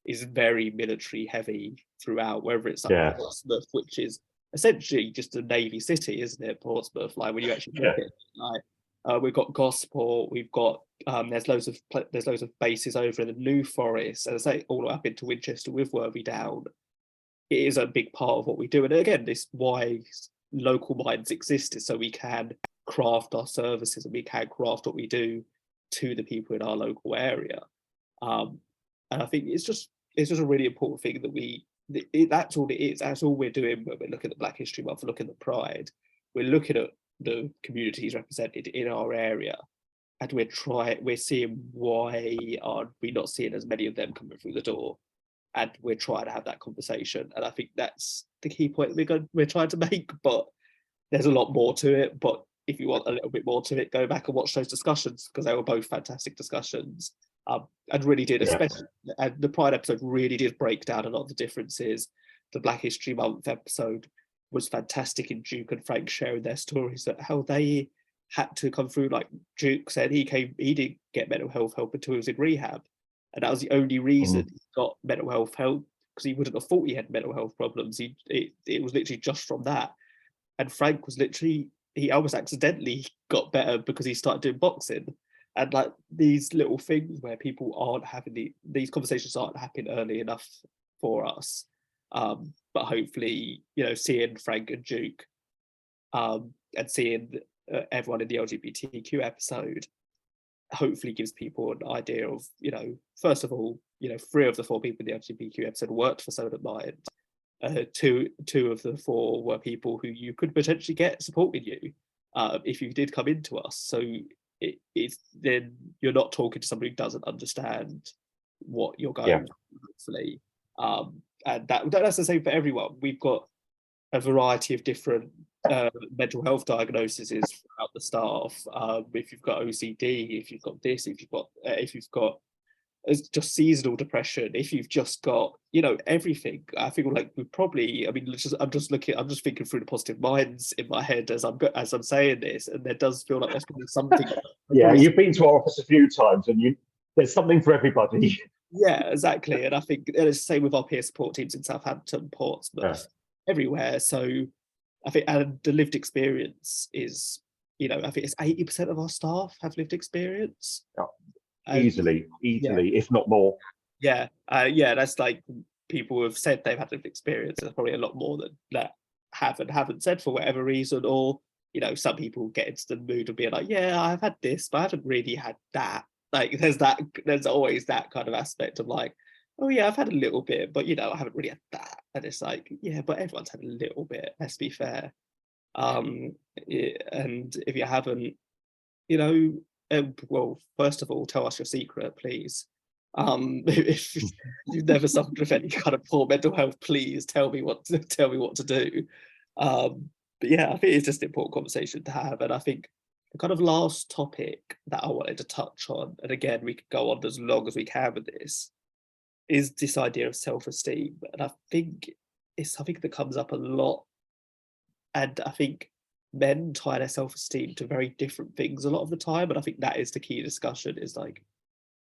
is very military heavy throughout, whether it's like Portsmouth, which is essentially just a navy city, isn't it? Portsmouth, like when you actually look at it, like we've got Gosport, we've got there's loads of bases over in the New Forest, and I say all up into Winchester with Worthy Down. It is a big part of what we do, and again, this why local minds exist, is so we can craft our services and we can craft what we do to the people in our local area. And I think it's just a really important thing that that's all it is. That's all we're doing when we're looking at Black History Month, looking at Pride. We're looking at the communities represented in our area, and we're seeing why are we not seeing as many of them coming through the door, and we're trying to have that conversation. And I think that's the key point we're trying to make. But there's a lot more to it. But if you want a little bit more to it, go back and watch those discussions, because they were both fantastic discussions. And really did, especially, and the Pride episode really did break down a lot of the differences. The Black History Month episode was fantastic in Duke and Frank sharing their stories, that how they had to come through. Like Duke said, he didn't get mental health help until he was in rehab, and that was the only reason he got mental health help, because he wouldn't have thought he had mental health problems. It was literally just from that. And Frank was literally, he almost accidentally got better because he started doing boxing. And like these little things where people aren't having these conversations aren't happening early enough for us. But hopefully, you know, seeing Frank and Duke and seeing everyone in the LGBTQ episode hopefully gives people an idea of, you know, first of all, you know, 3 of the 4 people in the LGBTQ episode worked for Solent Mind. 2 of the 4 were people who you could potentially get supporting you if you did come into us. So it's then you're not talking to somebody who doesn't understand what you're going through, hopefully. And that's the same for everyone. We've got a variety of different mental health diagnoses throughout the staff. If you've got OCD, if you've got this, if you've got it's just seasonal depression, if you've just got, you know, everything. I think like we probably, I mean, I'm just thinking through the positive minds in my head as I'm saying this, and there does feel like there's probably something. You've been to our office a few times, and there's something for everybody. Yeah, exactly. And I think it's the same with our peer support teams in Southampton, Portsmouth, everywhere. So I think, and the lived experience is, you know, I think it's 80% of our staff have lived experience. Easily, if not more. That's like, people have said they've had lived experience. There's probably a lot more that haven't said for whatever reason, or, you know, some people get into the mood of being like, yeah, I've had this, but I haven't really had that. Like there's always that kind of aspect of like, oh yeah, I've had a little bit, but, you know, I haven't really had that. And it's like, yeah, but everyone's had a little bit, let's be fair. And if you haven't, you know, well, first of all, tell us your secret, please. If you've never suffered with any kind of poor mental health, please tell me what to do. But yeah, I think it's just an important conversation to have. And I think the kind of last topic that I wanted to touch on, and again, we could go on as long as we can with this, is this idea of self-esteem. And I think it's something that comes up a lot. And I think men tie their self-esteem to very different things a lot of the time. And I think that is the key discussion, is like,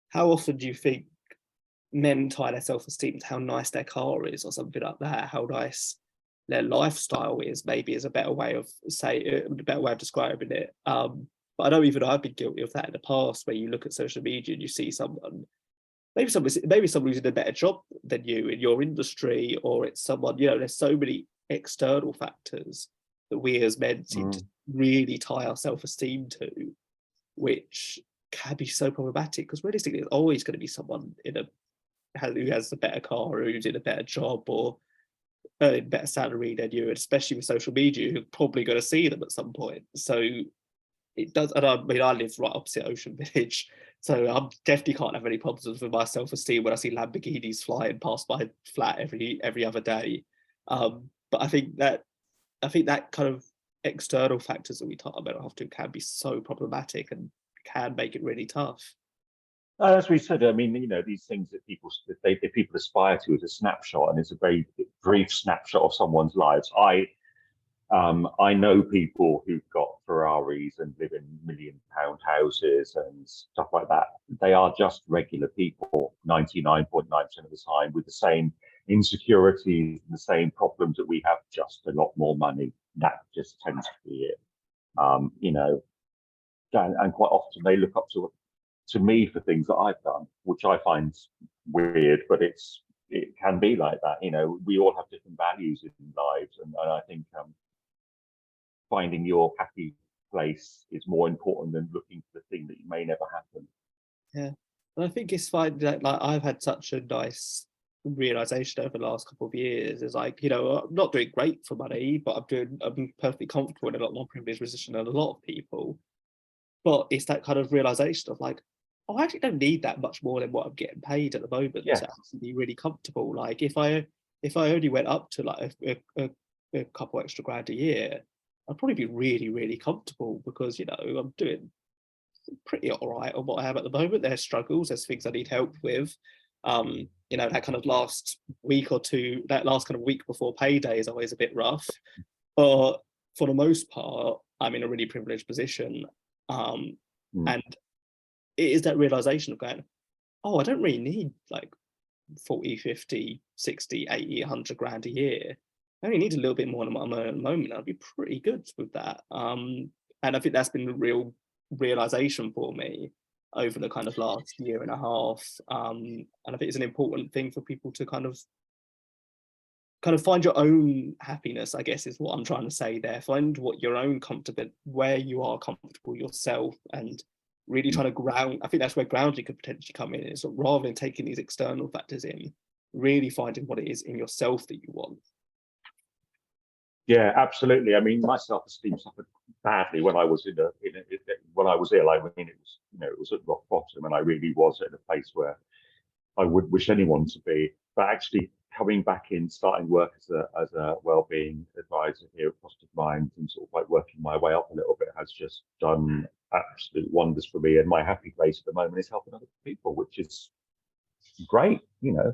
how often do you think men tie their self-esteem to how nice their car is or something like that, how nice their lifestyle is, maybe, is a better way of describing it. But I know even I've been guilty of that in the past, where you look at social media and you see someone, maybe someone who's in a better job than you in your industry, or it's someone, there's so many external factors that we as men seem to really tie our self-esteem to, which can be so problematic, because realistically there's always going to be someone who has a better car, or who's in a better job, or earning better salary than you, and especially with social media, you're probably going to see them at some point. So it does, and I mean, I live right opposite Ocean Village, so I definitely can't have any problems with my self-esteem when I see Lamborghinis flying past my flat every other day. But I think that kind of external factors that we talk about often can be so problematic and can make it really tough. As we said, I mean, these things that people aspire to is a snapshot, and it's a very brief snapshot of someone's lives. I know people who've got Ferraris and live in £1 million houses and stuff like that. They are just regular people, 99.9% of the time, with the same insecurities and the same problems that we have, just a lot more money. That just tends to be it. And quite often they look up to me for things that I've done, which I find weird, but it can be like that. We all have different values in lives, and I think finding your happy place is more important than looking for the thing that may never happen. Yeah, and I think it's fine that, like, I've had such a nice realization over the last couple of years. Is like, I'm not doing great for money, but I'm perfectly comfortable in a lot more privileged position than a lot of people. But it's that kind of realization of like, oh, I actually don't need that much more than what I'm getting paid at the moment to actually be really comfortable. Like, if I only went up to like a couple extra grand a year, I'd probably be really, really comfortable, because I'm doing pretty all right on what I have at the moment. There's struggles, there's things I need help with. That kind of last week or two, that last kind of week before payday is always a bit rough. But for the most part, I'm in a really privileged position. And it is that realization of going, oh, I don't really need like 40, 50, 60, 80, 100 grand a year. I only need a little bit more than what I'm earning at the moment. I'll be pretty good with that. And I think that's been a real realization for me over the kind of last year and a half. And I think it's an important thing for people to kind of find your own happiness, I guess, is what I'm trying to say there. Find what your own comfortable, where you are comfortable yourself, and really trying to ground. I think that's where grounding could potentially come in. Is rather than taking these external factors in, really finding what it is in yourself that you want. Yeah, absolutely. I mean, my self-esteem suffered badly when I was when I was ill. I mean, it was at rock bottom, and I really was at a place where I would wish anyone to be. But actually, coming back in, starting work as a well-being advisor here at Solent Mind, and sort of like working my way up a little bit, has just done absolute wonders for me. And my happy place at the moment is helping other people, which is great.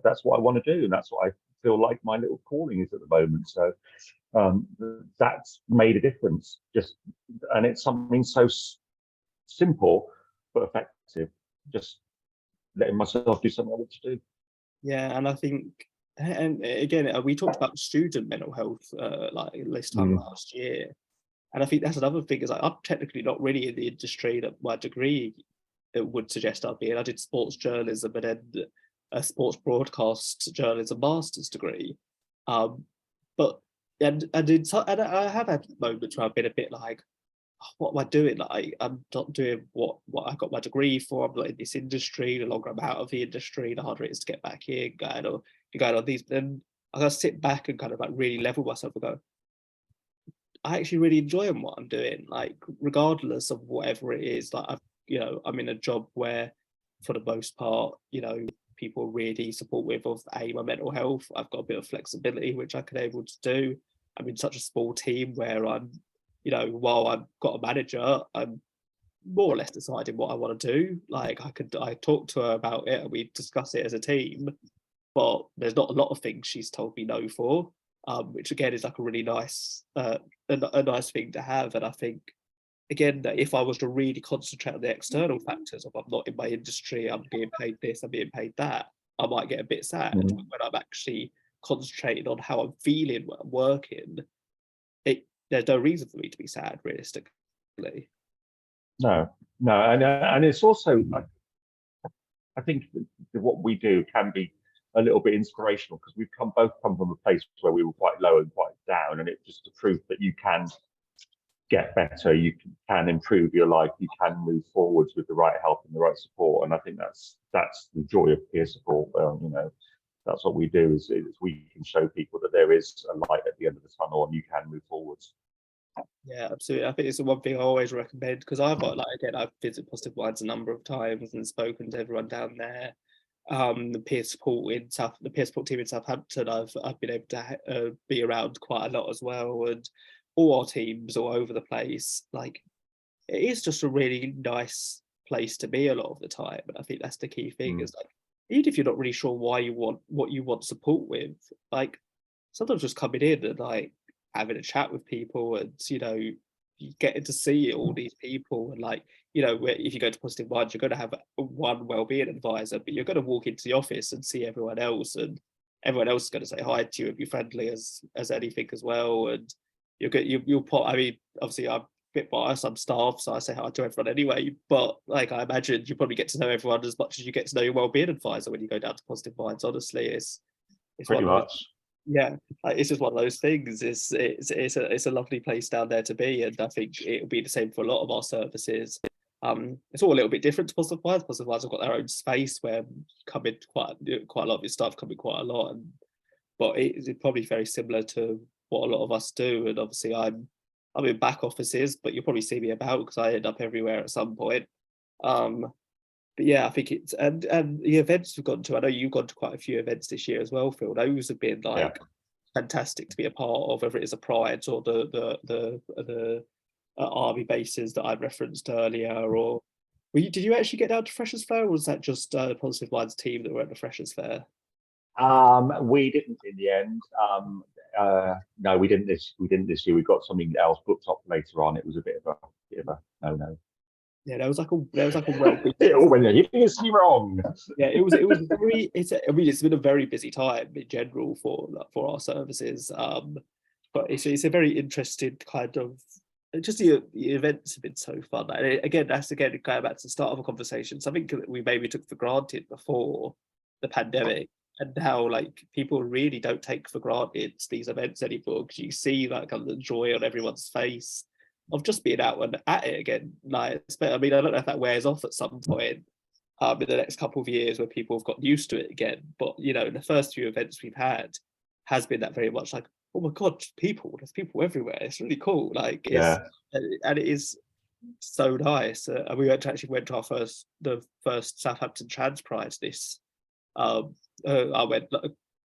That's what I want to do, and that's what I feel like my little calling is at the moment. So that's made a difference. And it's something so simple but effective. Just letting myself do something I want to do. Yeah, and I think, and again, we talked about student mental health like this time last year, and I think that's another thing. Is like, I'm technically not really in the industry that my degree would suggest I'd be in. I did sports journalism and then a sports broadcast journalism master's degree, but and I have had moments where I've been a bit like, oh, what am I doing? Like, I'm not doing what I got my degree for. I'm not in this industry. The longer I'm out of the industry, the harder it is to get back in. Going on these, then I gotta sit back and kind of like really level myself and go, I actually really enjoy what I'm doing. Like, regardless of whatever it is, like I'm in a job where for the most part, people really supportive of my mental health. I've got a bit of flexibility, which I can able to do. I'm in such a small team where I'm, while I've got a manager, I'm more or less deciding what I want to do. Like I talk to her about it and we discuss it as a team, but there's not a lot of things she's told me no for, which again is like a really nice, a nice thing to have. And I think, again, that if I was to really concentrate on the external factors of I'm not in my industry, I'm being paid this, I'm being paid that, I might get a bit sad. But when I'm actually concentrating on how I'm feeling when I'm working, there's no reason for me to be sad, realistically. No, and it's also, I think that what we do can be a little bit inspirational, because we've both come from a place where we were quite low and quite down, and it's just the proof that you can get better, you can improve your life, you can move forwards with the right help and the right support. And I think that's the joy of peer support. That's what we do, is we can show people that there is a light at the end of the tunnel and you can move forwards. Yeah, absolutely. I think it's the one thing I always recommend, because I've visited Positive Minds a number of times and spoken to everyone down there. The peer support team in Southampton, I've been able to be around quite a lot as well, and all our teams all over the place. Like, it is just a really nice place to be a lot of the time, and I think that's the key thing. Is like, even if you're not really sure what you want support with, like sometimes just coming in and like having a chat with people, and you getting to see all these people, and like if you go to Positive Minds, you're going to have one wellbeing advisor, but you're going to walk into the office and see everyone else, and everyone else is going to say hi to you and be friendly as anything as well. And you'll put, I mean, obviously I'm a bit biased, I'm staff, so I say hi to everyone anyway, but like I imagine you probably get to know everyone as much as you get to know your wellbeing advisor when you go down to Positive Minds. Honestly, it's pretty much. Yeah, it's just one of those things. It's a lovely place down there to be, and I think it'll be the same for a lot of our services. It's all a little bit different to Positive Minds. Positive Minds have got their own space where come in quite a lot of your stuff come in quite a lot, but it's probably very similar to what a lot of us do. And obviously I'm in back offices, but you'll probably see me about because I end up everywhere at some point. But yeah, I think it's and the events we've gone to, I know you've gone to quite a few events this year as well, Phil. Those have been like fantastic to be a part of, whether it is a Pride or the army bases that I referenced earlier, or did you actually get down to Freshers Fair, or was that just Positive Minds team that were at the Freshers Fair? We didn't in the end. No, we didn't this year. We got something else booked up later on. It was a bit of a no. Yeah, there was like a well-being. It all went, you didn't see wrong. Yeah, it was very. It's been a very busy time in general for our services. But it's a very interesting kind of. Just the events have been so fun. And again, that's going back to the start of a conversation. Something that we maybe took for granted before the pandemic, and now like people really don't take for granted these events anymore, because you see that kind of the joy on everyone's face of just being out and at it again. Like, I mean, I don't know if that wears off at some point in the next couple of years where people have got used to it again. But the first few events we've had has been that very much like, oh my god, there's people everywhere. It's really cool. Like, and it is so nice. And we actually went to the first Southampton Trans Pride this. I went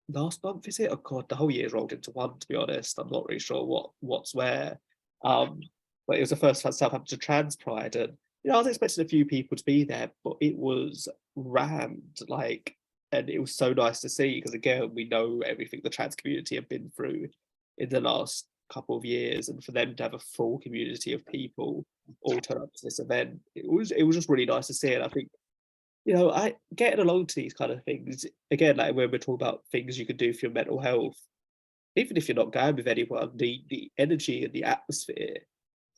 last month, is it? Oh god, the whole year's rolled into one, to be honest. I'm not really sure what's where. But it was the first Southampton Trans Pride, and I was expecting a few people to be there, but it was rammed, like, and it was so nice to see, because again, we know everything the trans community have been through in the last couple of years, and for them to have a full community of people all turn up to this event, it was just really nice to see. And I think I getting along to these kind of things again, like when we're talking about things you can do for your mental health, even if you're not going with anyone, the energy and the atmosphere,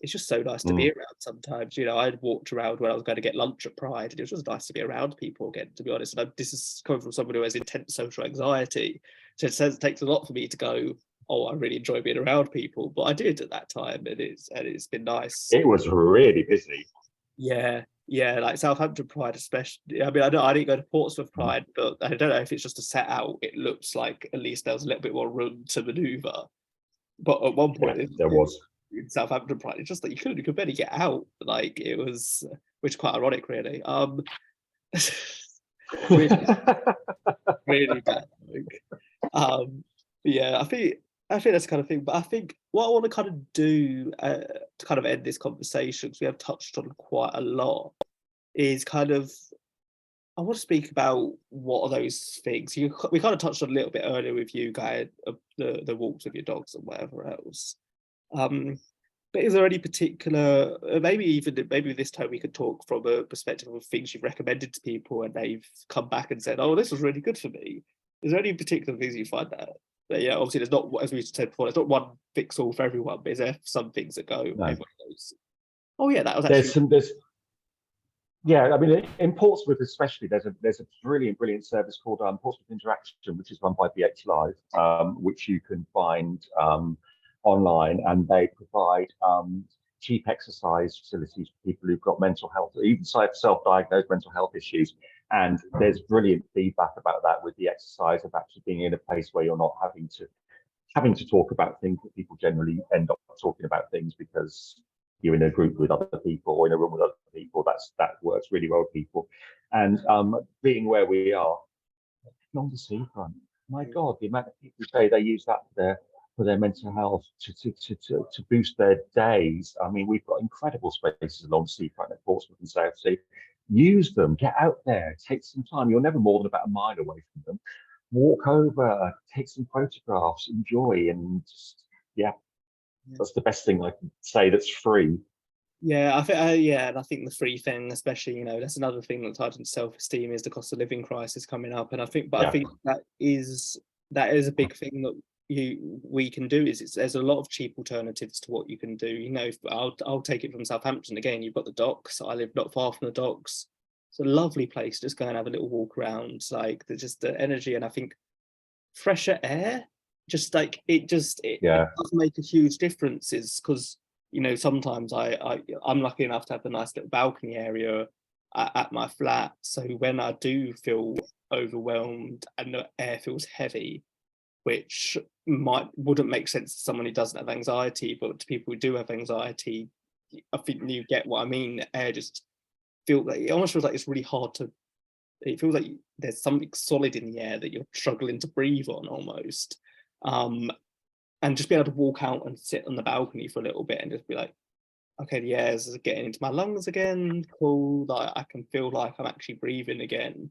it's just so nice to be around sometimes. I'd walked around when I was going to get lunch at Pride, and it was just nice to be around people again, to be honest. And this is coming from someone who has intense social anxiety, so it takes a lot for me to go, oh, I really enjoy being around people. But I did at that time, and it's been nice. It was really busy. Yeah, like Southampton Pride especially. I mean, I didn't go to Portsmouth Pride, but I don't know if it's just a set out. It looks like at least there was a little bit more room to manoeuvre. But at one point, there was. In Southampton Pride, it's just that you could barely get out. Like, it was, which is quite ironic, really. But really, really bad. Yeah, I think that's the kind of thing. But I think what I want to kind of do to kind of end this conversation, because we have touched on quite a lot, is kind of I want to speak about what are those things. We kind of touched on a little bit earlier with you guys, the walks with your dogs and whatever else. Um, but is there any particular, maybe this time we could talk from a perspective of things you've recommended to people and they've come back and said, "Oh, this was really good for me." Is there any particular things you find that yeah, obviously there's not, as we said before, there's not one fix all for everyone, but is there some things that go, No. everyone goes, "Oh yeah, that was actually." Yeah, I mean, in Portsmouth especially, there's a brilliant service called Portsmouth Interaction, which is run by BH Live, which you can find online, and they provide cheap exercise facilities for people who've got mental health, even self-diagnosed mental health issues. And there's brilliant feedback about that with the exercise of actually being in a place where you're not having to talk about things that people generally end up talking about things because you're in a group with other people or in a room with other people. That works really well with people. And being where we are on the seafront, my God, the amount of people who say they use that for their mental health to boost their days. I mean, we've got incredible spaces along the seafront at Portsmouth and Southsea. Use them, get out there, take some time. You're never more than about a mile away from them. Walk over, take some photographs, enjoy, and just, yeah. That's the best thing I can say that's free. Yeah, I think and I think the free thing, especially, that's another thing that ties into self-esteem, is the cost of living crisis coming up. And I think that is a big thing that we can do. There's a lot of cheap alternatives to what you can do. I'll take it from Southampton again. You've got the docks. I live not far from the docks. It's a lovely place. Just go and have a little walk around. Like the energy, and I think fresher air. Just like it does make a huge difference, because sometimes I'm lucky enough to have a nice little balcony area at my flat, so when I do feel overwhelmed and the air feels heavy, which wouldn't make sense to someone who doesn't have anxiety, but to people who do have anxiety, I think you get what I mean. The air just it almost feels like it's really hard to, it feels like there's something solid in the air that you're struggling to breathe on almost. And just be able to walk out and sit on the balcony for a little bit and just be like, okay, the air's getting into my lungs again, cool, like I can feel like I'm actually breathing again,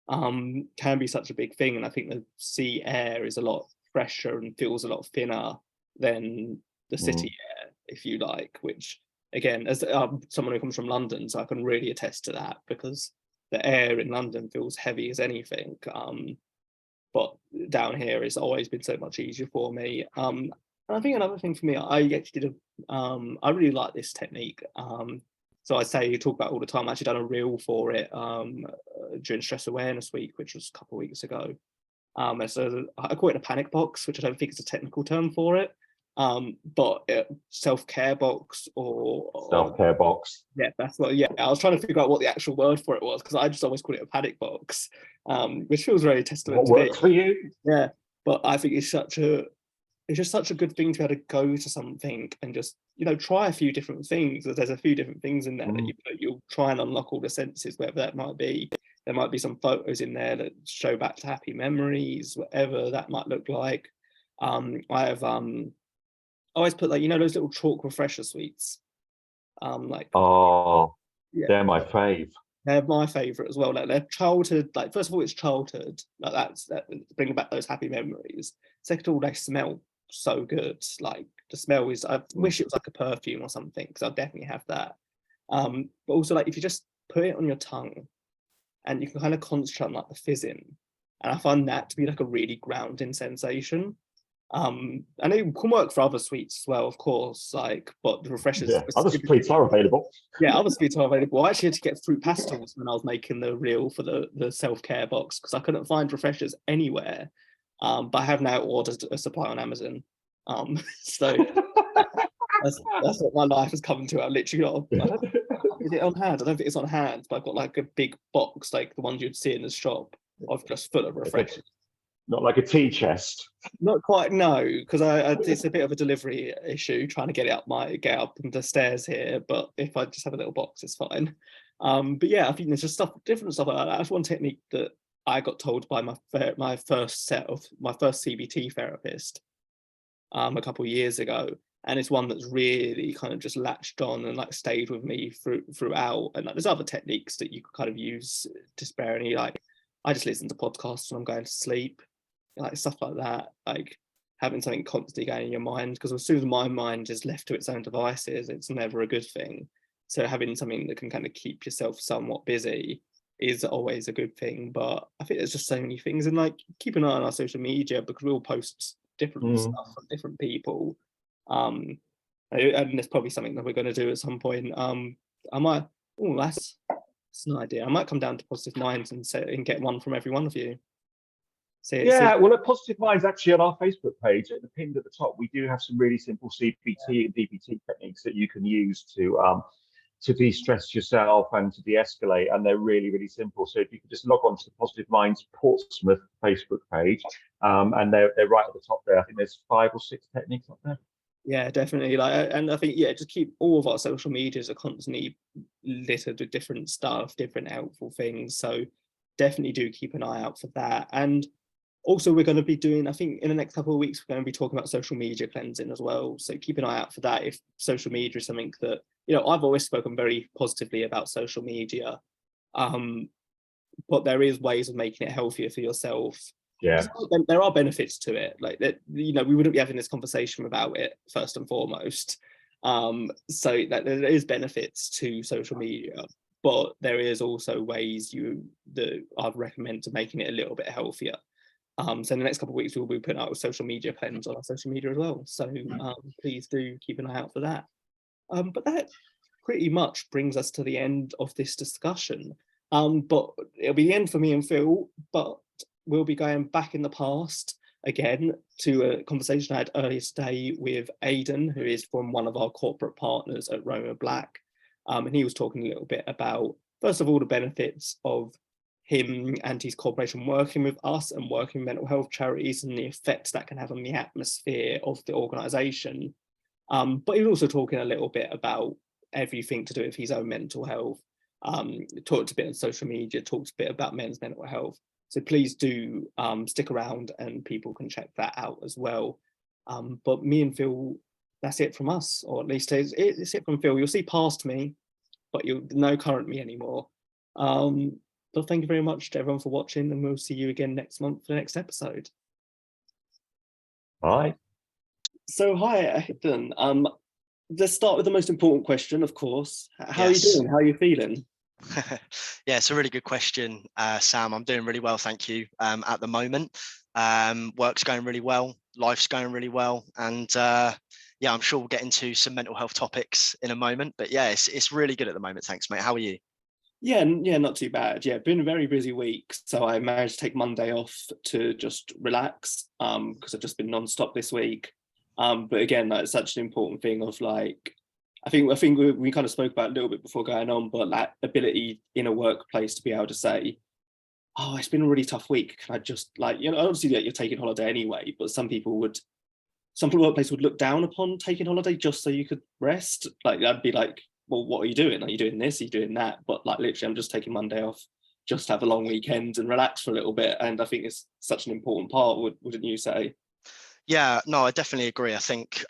can be such a big thing. And I think the sea air is a lot fresher and feels a lot thinner than the city air, if you like, which again, as someone who comes from London, so I can really attest to that, because the air in London feels heavy as anything. But down here it's always been so much easier for me. And I think another thing for me, I actually did I really like this technique. So I say you talk about all the time. I actually done a reel for it during Stress Awareness Week, which was a couple of weeks ago. So I call it a panic box, which I don't think is a technical term for it. But self-care box or self-care box. Yeah, that's what. Yeah, I was trying to figure out what the actual word for it was, because I just always call it a panic box, which feels very testament to what works for you. Yeah, but I think it's just such a good thing to be able to go to something and just try a few different things. There's a few different things in there that you'll try and unlock all the senses, whatever that might be. There might be some photos in there that show back to happy memories, whatever that might look like. I have always put those little chalk refresher sweets. They're my fave. They're my favourite as well. Like, they're childhood. Like, first of all, it's childhood. Like, that's bringing back those happy memories. Second of all, they smell so good. Like, the smell is. I wish it was like a perfume or something, because I'll definitely have that. But also, like, if you just put it on your tongue, and you can kind of concentrate on like the fizzing, and I find that to be like a really grounding sensation. And it can work for other sweets as well, of course, but the refreshers. Yeah, other sweets are available. Yeah, other sweets are available. I actually had to get fruit pastels when I was making the reel for the self-care box, because I couldn't find refreshers anywhere. But I have now ordered a supply on Amazon. So that's what my life has come to. I literally got is it on hand? I don't think it's on hand, but I've got like a big box, like the ones you'd see in the shop, of just full of refreshers. Not like a tea chest. Not quite, no, because it's a bit of a delivery issue trying to get up the stairs here. But if I just have a little box, it's fine. But yeah, I think there's just different stuff like that. That's one technique that I got told by my first CBT therapist a couple of years ago, and it's one that's really kind of just latched on and like stayed with me throughout. And like, there's other techniques that you could kind of use to sparingly. Like I just listen to podcasts when I'm going to sleep, like stuff like that. Like having something constantly going in your mind, because as soon as my mind is left to its own devices, it's never a good thing. So having something that can kind of keep yourself somewhat busy is always a good thing. But I think there's just so many things, and like keep an eye on our social media because we'll post different stuff from different people. And there's probably something that we're going to do at some point. I might. Oh, that's an idea. I might come down to Positive Minds and get one from every one of you. Well, at Positive Minds, actually on our Facebook page, at the pinned at the top, we do have some really simple CBT and DBT techniques that you can use to de-stress yourself and to de-escalate, and they're really, really simple. So if you could just log on to the Positive Minds Portsmouth Facebook page, and they're right at the top there. I think there's 5 or 6 techniques up there. Yeah, definitely. Like, and I think just keep all of our social medias are constantly littered with different stuff, different helpful things. So definitely do keep an eye out for that. And also, we're going to be doing, I think in the next couple of weeks, we're going to be talking about social media cleansing as well. So keep an eye out for that if social media is something that, I've always spoken very positively about social media, but there is ways of making it healthier for yourself. Yeah, there are benefits to it. Like that, we wouldn't be having this conversation without it first and foremost. So that there is benefits to social media, but there is also ways that I'd recommend to making it a little bit healthier. So in the next couple of weeks, we'll be putting out a social media cleanse on our social media as well. So please do keep an eye out for that. But that pretty much brings us to the end of this discussion. But it'll be the end for me and Phil, but we'll be going back in the past again to a conversation I had earlier today with Aidan, who is from one of our corporate partners at Roma Black. And he was talking a little bit about, first of all, the benefits of him and his corporation working with us and working with mental health charities and the effects that can have on the atmosphere of the organisation. But he was also talking a little bit about everything to do with his own mental health. Talked a bit on social media, talked a bit about men's mental health. So please do stick around and people can check that out as well. But me and Phil, that's it from us, or at least it's it from Phil. You'll see past me, but you'll know current me anymore. But thank you very much to everyone for watching, and we'll see you again next month for the next episode. Bye. So hi, Aidan. Let's start with the most important question, of course. How are you doing? How are you feeling? Yeah, it's a really good question, Sam. I'm doing really well, thank you. At the moment, work's going really well, life's going really well, and yeah, I'm sure we'll get into some mental health topics in a moment. But yeah, it's really good at the moment. Thanks, mate. How are you? Yeah, not too bad. Yeah, been a very busy week, so I managed to take Monday off to just relax because I've just been non-stop this week. But again, that's such an important thing of like, I think we kind of spoke about it a little bit before going on, but like ability in a workplace to be able to say, oh, it's been a really tough week. Can I just like, obviously that you're taking holiday anyway, but some workplace would look down upon taking holiday just so you could rest. Like that'd be like, well, what are you doing? Are you doing this? Are you doing that? But like literally, I'm just taking Monday off, just have a long weekend and relax for a little bit. And I think it's such an important part, wouldn't you say? Yeah, no, I definitely agree. I think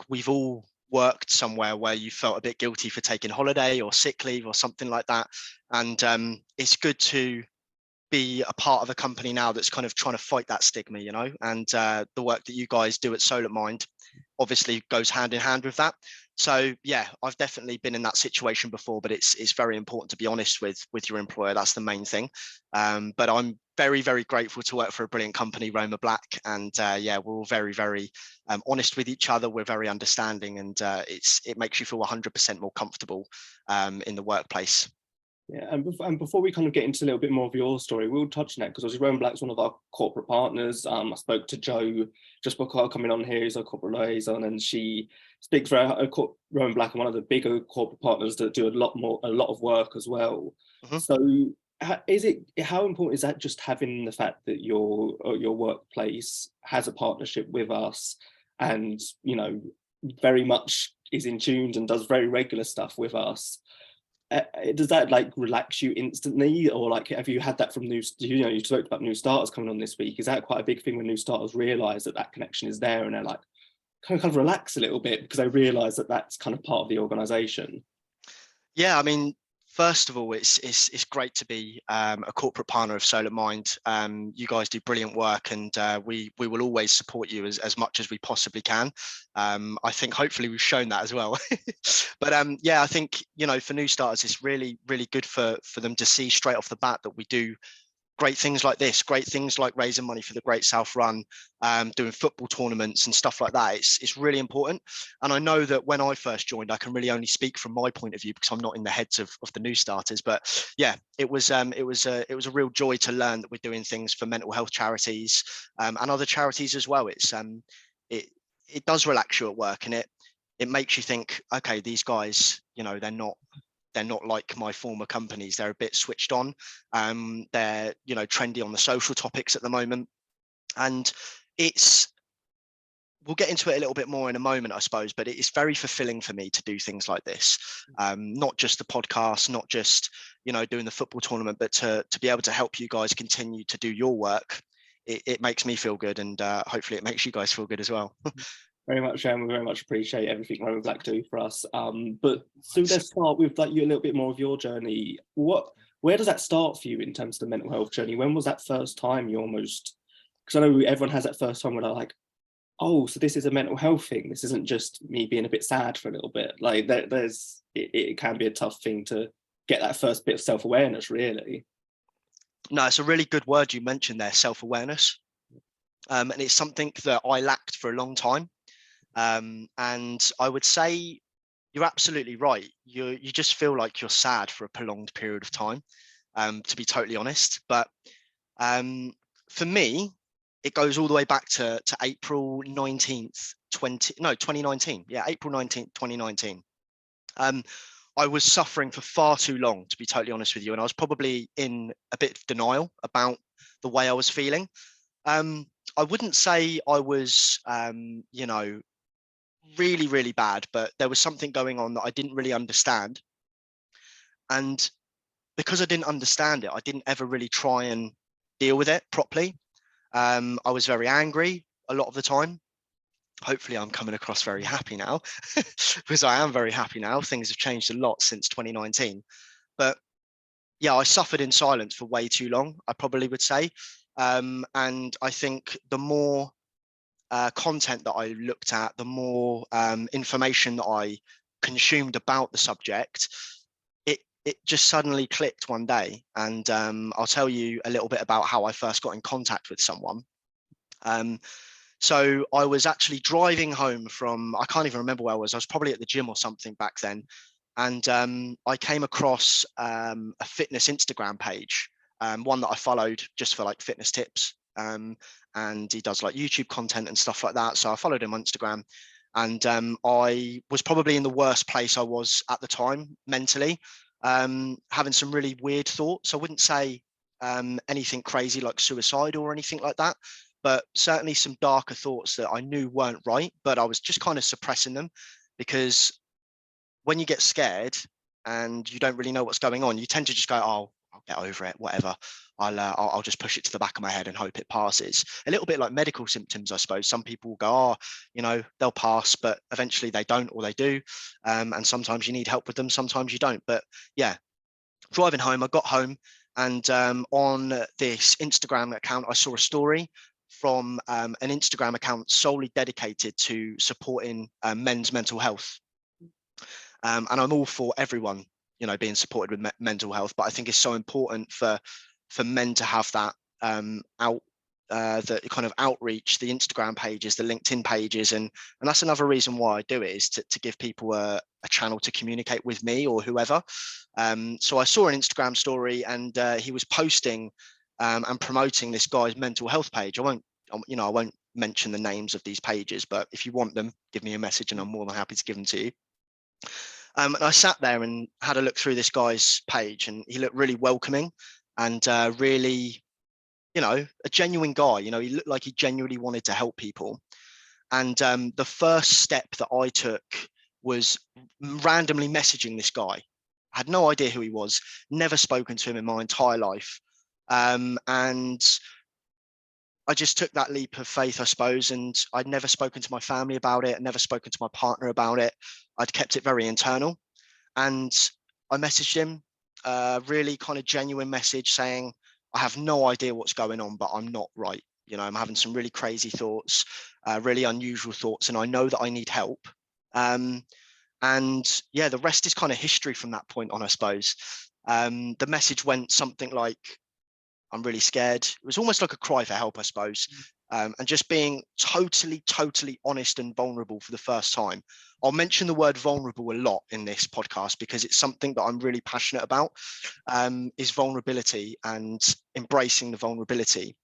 we've all worked somewhere where you felt a bit guilty for taking holiday or sick leave or something like that. And it's good to be a part of a company now that's kind of trying to fight that stigma, and the work that you guys do at Solent Mind obviously goes hand in hand with that. So yeah, I've definitely been in that situation before, but it's very important to be honest with your employer. That's the main thing. But I'm very, very grateful to work for a brilliant company, Roma Black, and yeah, we're all very, very honest with each other. We're very understanding, and it makes you feel 100% more comfortable in the workplace. Yeah, and before we kind of get into a little bit more of your story, we'll touch on that because obviously Roma Black's one of our corporate partners. I spoke to Jo just before coming on here, who's our corporate liaison, and she speaks for Roma Black and one of the bigger corporate partners that do a lot of work as well. Mm-hmm. So how important is that, just having the fact that your workplace has a partnership with us and very much is in tune and does very regular stuff with us? does that like relax you instantly, or like have you had that from you talked about new starters coming on this week? Is that quite a big thing when new starters realize that that connection is there and they're like kind of relax a little bit because they realize that that's kind of part of the organization? Yeah, I mean, first of all, it's great to be a corporate partner of Solent Mind. You guys do brilliant work, and we will always support you as much as we possibly can. I think hopefully we've shown that as well. But yeah, I think, you know, for new starters, it's really, really good for them to see straight off the bat that we do great things like this, great things like raising money for the Great South Run, doing football tournaments and stuff like that. It's really important. And I know that when I first joined, I can really only speak from my point of view because I'm not in the heads of the new starters. But yeah, it was a real joy to learn that we're doing things for mental health charities and other charities as well. It does relax you at work, and it makes you think, okay, these guys, you know, they're not like my former companies. They're a bit switched on. They're, you know, trendy on the social topics at the moment. And we'll get into it a little bit more in a moment, I suppose, but it's very fulfilling for me to do things like this. Not just the podcast, not just, you know, doing the football tournament, but to be able to help you guys continue to do your work. It makes me feel good, and hopefully it makes you guys feel good as well. Very much, we very much appreciate everything Roman Black do for us. But so let's start with like you a little bit more of your journey. Where does that start for you in terms of the mental health journey? When was that first time you almost? Because I know everyone has that first time where they're like, oh, so this is a mental health thing. This isn't just me being a bit sad for a little bit. Like it can be a tough thing to get that first bit of self-awareness, really. No, it's a really good word you mentioned there, self-awareness. And it's something that I lacked for a long time. And I would say you're absolutely right. You just feel like you're sad for a prolonged period of time, to be totally honest. But for me, it goes all the way back to April 19th, 2019. Yeah, April 19th, 2019. I was suffering for far too long, to be totally honest with you. And I was probably in a bit of denial about the way I was feeling. I wouldn't say I was, you know, really, really bad, but there was something going on that I didn't really understand. And because I didn't understand it, I didn't ever really try and deal with it properly. I was very angry a lot of the time. Hopefully I'm coming across very happy now because I am very happy now. Things have changed a lot since 2019. But yeah, I suffered in silence for way too long, I probably would say. And I think the more content that I looked at, the more information that I consumed about the subject, it just suddenly clicked one day. And I'll tell you a little bit about how I first got in contact with someone. So I was actually driving home from, I can't even remember where I was probably at the gym or something back then. And I came across a fitness Instagram page, one that I followed just for like fitness tips. And he does like YouTube content and stuff like that. So I followed him on Instagram, and I was probably in the worst place I was at the time mentally, having some really weird thoughts. I wouldn't say anything crazy like suicidal or anything like that, but certainly some darker thoughts that I knew weren't right, but I was just kind of suppressing them, because when you get scared and you don't really know what's going on, you tend to just go, oh, I'll get over it, whatever. I'll just push it to the back of my head and hope it passes. A little bit like medical symptoms, I suppose. Some people will go, oh, you know, they'll pass, but eventually they don't, or they do. And sometimes you need help with them, sometimes you don't. But yeah, driving home, I got home, and on this Instagram account, I saw a story from an Instagram account solely dedicated to supporting men's mental health. And I'm all for everyone, you know, being supported with mental health, but I think it's so important for men to have that the kind of outreach, the Instagram pages, the LinkedIn pages, and that's another reason why I do it, is to give people a channel to communicate with me or whoever. So I saw an Instagram story, and he was posting and promoting this guy's mental health page. I won't mention the names of these pages, but if you want them, give me a message and I'm more than happy to give them to you. And I sat there and had a look through this guy's page, and he looked really welcoming and really, you know, a genuine guy. You know, he looked like he genuinely wanted to help people. And the first step that I took was randomly messaging this guy, I had no idea who he was, never spoken to him in my entire life. And I just took that leap of faith, I suppose, and I'd never spoken to my family about it, never spoken to my partner about it. I'd kept it very internal. And I messaged him, a really kind of genuine message saying, I have no idea what's going on, but I'm not right. You know, I'm having some really crazy thoughts, really unusual thoughts, and I know that I need help. And yeah, the rest is kind of history from that point on, I suppose. The message went something like, I'm really scared. It was almost like a cry for help, I suppose. And just being totally honest and vulnerable for the first time. I'll mention the word vulnerable a lot in this podcast because it's something that I'm really passionate about, is vulnerability and embracing the vulnerability.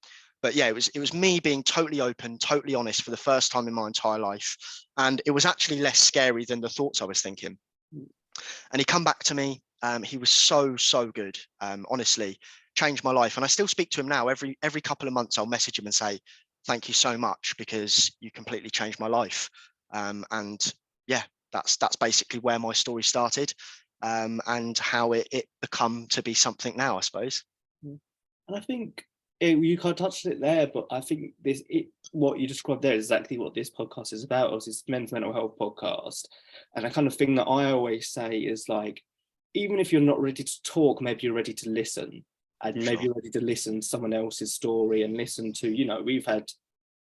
But yeah, it was me being totally open, totally honest for the first time in my entire life. And it was actually less scary than the thoughts I was thinking. And he come back to me. He was so good, honestly, changed my life. And I still speak to him now. Every couple of months, I'll message him and say, thank you so much because you completely changed my life. And yeah, that's basically where my story started, and how it become to be something now, I suppose. And I think you kind of touched it there, but I think what you described there is exactly what this podcast is about. It's this men's mental health podcast. And the kind of thing that I always say is like, even if you're not ready to talk, maybe you're ready to listen. And maybe you're ready to listen to someone else's story and listen to, you know, we've had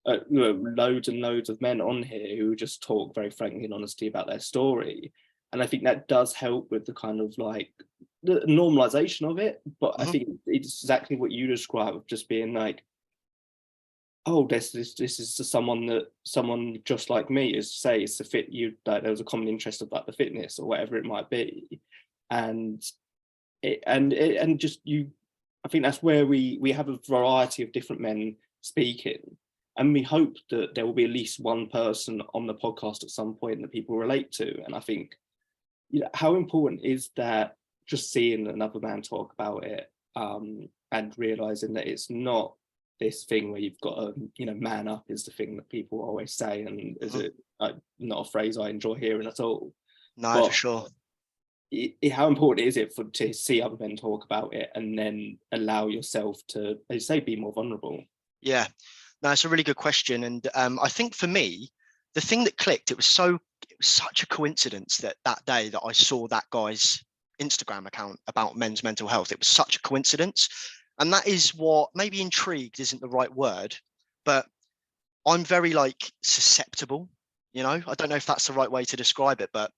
loads and loads of men on here who just talk very frankly and honestly about their story. And I think that does help with the kind of like the normalization of it. But I think it's exactly what you describe of just being like, oh, this is someone just like me is say it's a fit you, like there was a common interest of like the fitness or whatever it might be. And just you, I think that's where we have a variety of different men speaking, and we hope that there will be at least one person on the podcast at some point that people relate to. And I think, you know, how important is that, just seeing another man talk about it, and realizing that it's not this thing where you've got to, you know, man up is the thing that people always say, and is it not a phrase I enjoy hearing at all. No, but for sure. How important is it to see other men talk about it and then allow yourself to, as you say, be more vulnerable? Yeah, no, it's a really good question. And I think for me, the thing that clicked, it was such a coincidence that day that I saw that guy's Instagram account about men's mental health. It was such a coincidence. And that is what, maybe intrigued isn't the right word, but I'm very like susceptible, you know, I don't know if that's the right way to describe it, but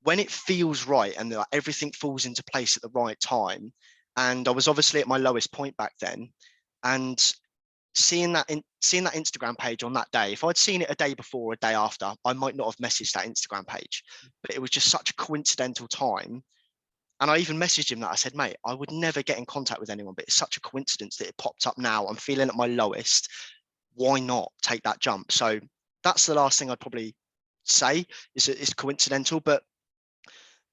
when it feels right and like everything falls into place at the right time. And I was obviously at my lowest point back then, and seeing that Instagram page on that day, if I'd seen it a day before or a day after, I might not have messaged that Instagram page. But it was just such a coincidental time. And I even messaged him that. I said, mate, I would never get in contact with anyone, but it's such a coincidence that it popped up now. I'm feeling at my lowest. Why not take that jump? So that's the last thing I'd probably say is it's coincidental. But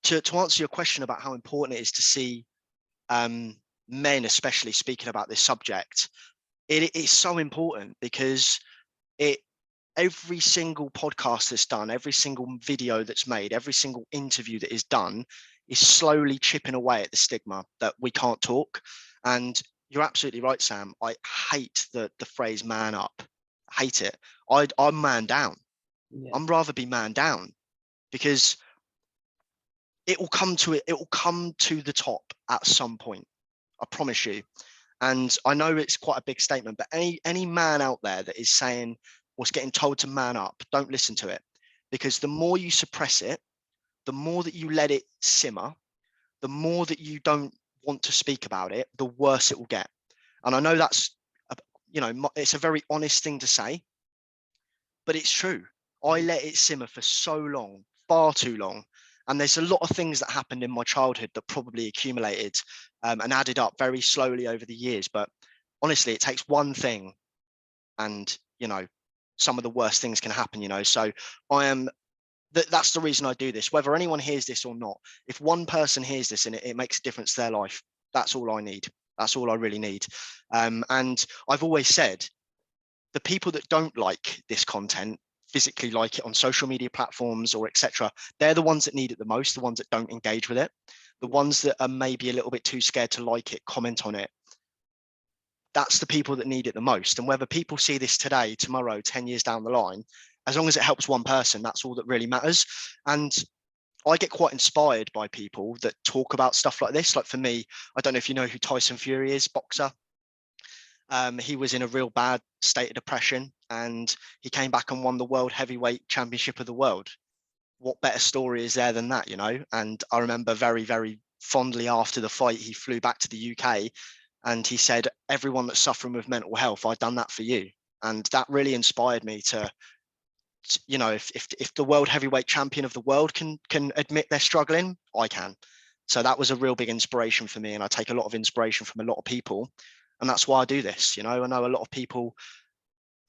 to answer your question about how important it is to see men, especially speaking about this subject, it is so important because every single podcast that's done, every single video that's made, every single interview that is done is slowly chipping away at the stigma that we can't talk. And you're absolutely right, Sam. I hate the phrase man up. I hate it. I'm man down. Yeah. I'm rather be man down, because it will come to the top at some point. I promise you. And I know it's quite a big statement, but any man out there that is saying what's getting told to man up, don't listen to it. Because the more you suppress it, the more that you let it simmer, the more that you don't want to speak about it, the worse it will get. And I know that's, you know, it's a very honest thing to say, but it's true. I let it simmer for so long, far too long. And there's a lot of things that happened in my childhood that probably accumulated and added up very slowly over the years. But honestly, it takes one thing and, you know, some of the worst things can happen, you know. So that's the reason I do this, whether anyone hears this or not. If one person hears this and it makes a difference to their life, that's all I need. That's all I really need. And I've always said, the people that don't like this content, physically like it on social media platforms or etc., they're the ones that need it the most, the ones that don't engage with it. the ones that are maybe a little bit too scared to like it, comment on it, that's the people that need it the most. And whether people see this today, tomorrow, 10 years down the line, as long as it helps one person, that's all that really matters. And I get quite inspired by people that talk about stuff like this. Like for me, I don't know if you know who Tyson Fury is, boxer. He was in a real bad state of depression, and he came back and won the World Heavyweight Championship of the world. What better story is there than that, you know? And I remember very, very fondly after the fight, he flew back to the UK and he said, everyone that's suffering with mental health, I've done that for you. And that really inspired me to, you know, if the world heavyweight champion of the world can admit they're struggling, I can. So that was a real big inspiration for me. And I take a lot of inspiration from a lot of people. And that's why I do this. You know, I know a lot of people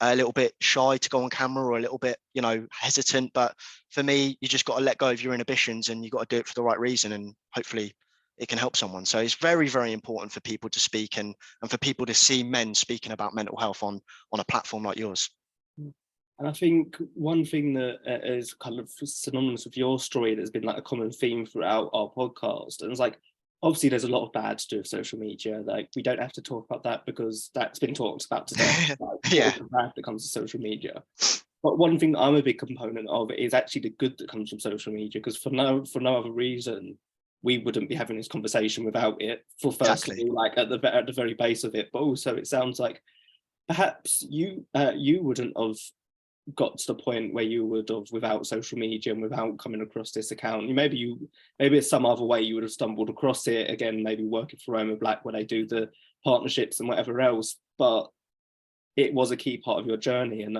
are a little bit shy to go on camera or a little bit, you know, hesitant. But for me, you just got to let go of your inhibitions and you got to do it for the right reason. And hopefully it can help someone. So it's very, very important for people to speak and for people to see men speaking about mental health on a platform like yours. And I think one thing that is kind of synonymous with your story that's been like a common theme throughout our podcast, and it's like, obviously there's a lot of bad to do with social media. Like we don't have to talk about that because that's been talked about today. Like, Yeah. bad that comes to social media. But one thing that I'm a big component of is actually the good that comes from social media, because for no other reason, we wouldn't be having this conversation without it. For firstly, Exactly. like at the very base of it, but also it sounds like perhaps you wouldn't have got to the point where you would have without social media and without coming across this account. Maybe it's some other way you would have stumbled across it, again, maybe working for Roma Black where they do the partnerships and whatever else, but it was a key part of your journey. And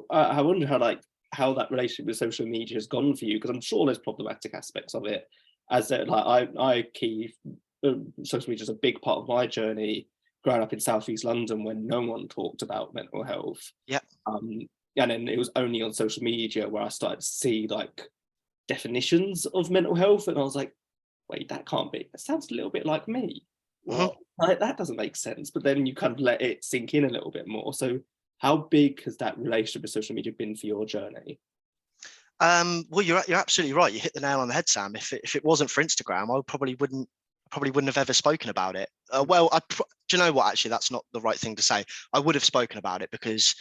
I wonder how that relationship with social media has gone for you, because I'm sure there's problematic aspects of it. As that, like social media is a big part of my journey growing up in Southeast London when no one talked about mental health. Yeah. And then it was only on social media where I started to see like definitions of mental health, and I was like, wait, that can't be. It sounds a little bit like me. What? Like, that doesn't make sense. But then you kind of let it sink in a little bit more. So how big has that relationship with social media been for your journey? Well, you're absolutely right. You hit the nail on the head, Sam. If it wasn't for Instagram, I probably wouldn't have ever spoken about it. Well, do you know what? Actually, that's not the right thing to say. I would have spoken about it because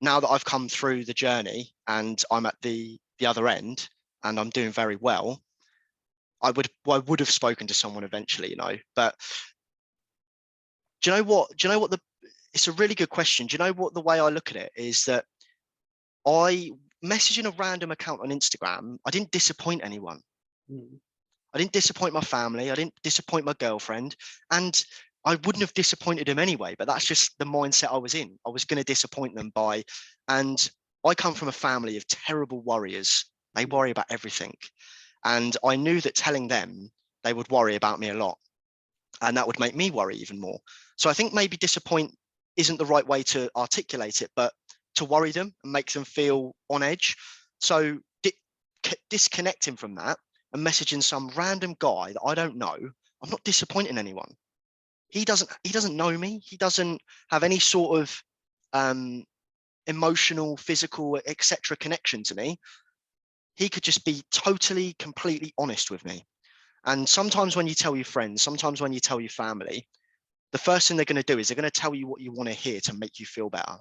now that I've come through the journey and I'm at the other end and I'm doing very well, I would have spoken to someone eventually, you know. But do you know what? It's a really good question. Do you know what the way I look at it is that I messaging a random account on Instagram, I didn't disappoint anyone. I didn't disappoint my family. I didn't disappoint my girlfriend. And I wouldn't have disappointed them anyway, but that's just the mindset I was in. I was going to disappoint them and I come from a family of terrible worriers. They worry about everything. And I knew that telling them they would worry about me a lot, and that would make me worry even more. So I think maybe disappoint isn't the right way to articulate it, but to worry them and make them feel on edge. So disconnecting from that and messaging some random guy that I don't know, I'm not disappointing anyone. He doesn't know me. He doesn't have any sort of emotional, physical, etc. connection to me. He could just be totally, completely honest with me. And sometimes when you tell your friends, sometimes when you tell your family, the first thing they're going to do is they're going to tell you what you want to hear to make you feel better.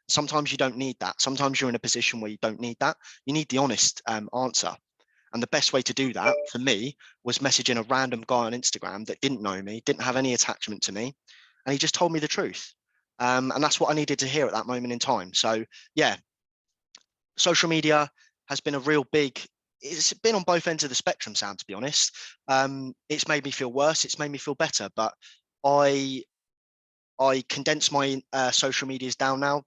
Sometimes you don't need that. Sometimes you're in a position where you don't need that. You need the honest answer. And the best way to do that for me was messaging a random guy on Instagram that didn't know me, didn't have any attachment to me. And he just told me the truth. And that's what I needed to hear at that moment in time. So yeah, social media has been it's been on both ends of the spectrum, Sam, to be honest. It's made me feel worse. It's made me feel better. But I condense my social medias down now.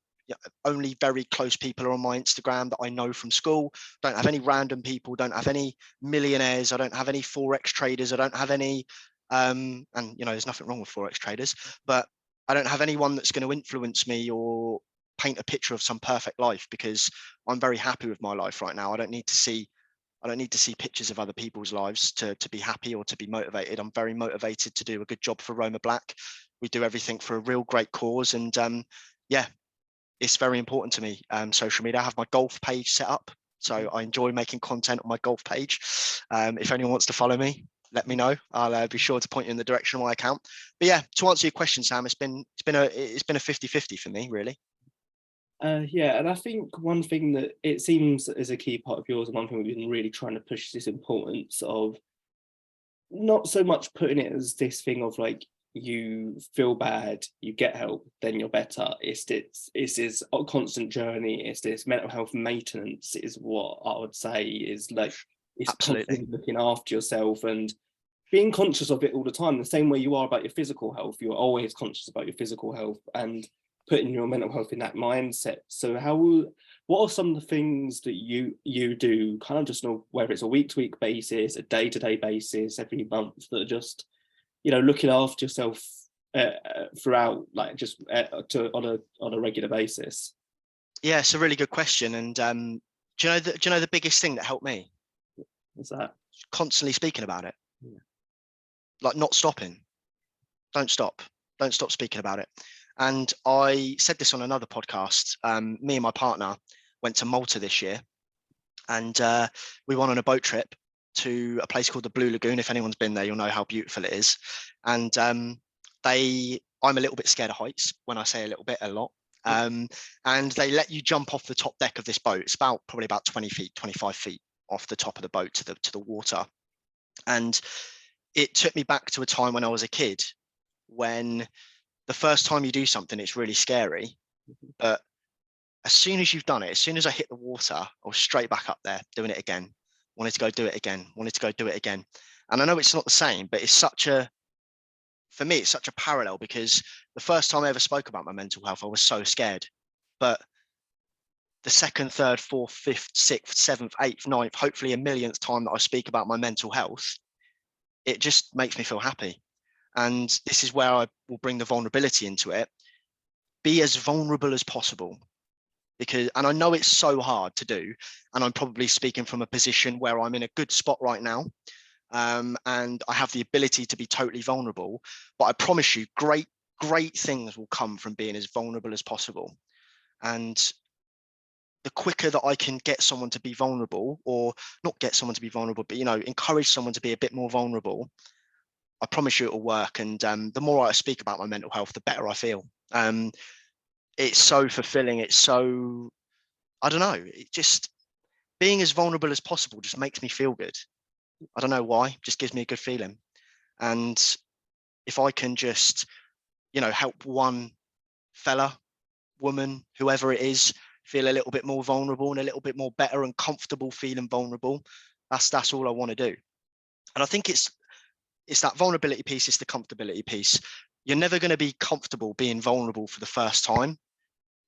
Only very close people are on my Instagram that I know from school. Don't have any random people, don't have any millionaires, I don't have any Forex traders, I don't have any and you know, there's nothing wrong with Forex traders, but I don't have anyone that's going to influence me or paint a picture of some perfect life, because I'm very happy with my life right now. I don't need to see pictures of other people's lives to be happy or to be motivated. I'm very motivated to do a good job for Roma Black. We do everything for a real great cause, and yeah, it's very important to me. Social media. I have my golf page set up, so I enjoy making content on my golf page. If anyone wants to follow me, let me know. I'll be sure to point you in the direction of my account. But yeah, to answer your question, Sam, it's been a 50-50 for me, really. Yeah, and I think one thing that it seems is a key part of yours, and one thing we've been really trying to push is this importance of not so much putting it as this thing of like, you feel bad, you get help, then you're better. It's this constant journey. It's this mental health maintenance is what I would say is like, it's Absolutely constantly looking after yourself and being conscious of it all the time. The same way you are about your physical health, you're always conscious about your physical health and putting your mental health in that mindset. So what are some of the things that you do, kind of just know, whether it's a week-to-week basis, a day-to-day basis, every month, that are just, looking after yourself throughout, like just on a regular basis? Yeah, it's a really good question. And do you know the biggest thing that helped me? What's that? Constantly speaking about it. Yeah. Like, not stopping. Don't stop speaking about it. And I said this on another podcast. Me and my partner went to Malta this year, and we went on a boat trip to a place called the Blue Lagoon. If anyone's been there, you'll know how beautiful it is. And I'm a little bit scared of heights. When I say a little bit, a lot. And they let you jump off the top deck of this boat. It's probably about 20 feet, 25 feet off the top of the boat to the water. And it took me back to a time when I was a kid, when the first time you do something, it's really scary. But as soon as you've done it, as soon as I hit the water, I was straight back up there doing it again. Wanted to go do it again. And I know it's not the same, but for me, it's such a parallel, because the first time I ever spoke about my mental health, I was so scared. But the second, third, fourth, fifth, sixth, seventh, eighth, ninth, hopefully a millionth time that I speak about my mental health, it just makes me feel happy. And this is where I will bring the vulnerability into it. Be as vulnerable as possible, and I know it's so hard to do, and I'm probably speaking from a position where I'm in a good spot right now, and I have the ability to be totally vulnerable. But I promise you, great things will come from being as vulnerable as possible. And the quicker that I can get someone to be vulnerable, or not get someone to be vulnerable, but encourage someone to be a bit more vulnerable, I promise you it'll work. And the more I speak about my mental health, the better I feel. It's so fulfilling. It's so, I don't know, it just, being as vulnerable as possible just makes me feel good. I don't know why, just gives me a good feeling. And if I can just, help one fella, woman, whoever it is, feel a little bit more vulnerable and a little bit more better and comfortable feeling vulnerable, that's all I want to do. And I think it's that vulnerability piece, it's the comfortability piece. You're never going to be comfortable being vulnerable for the first time,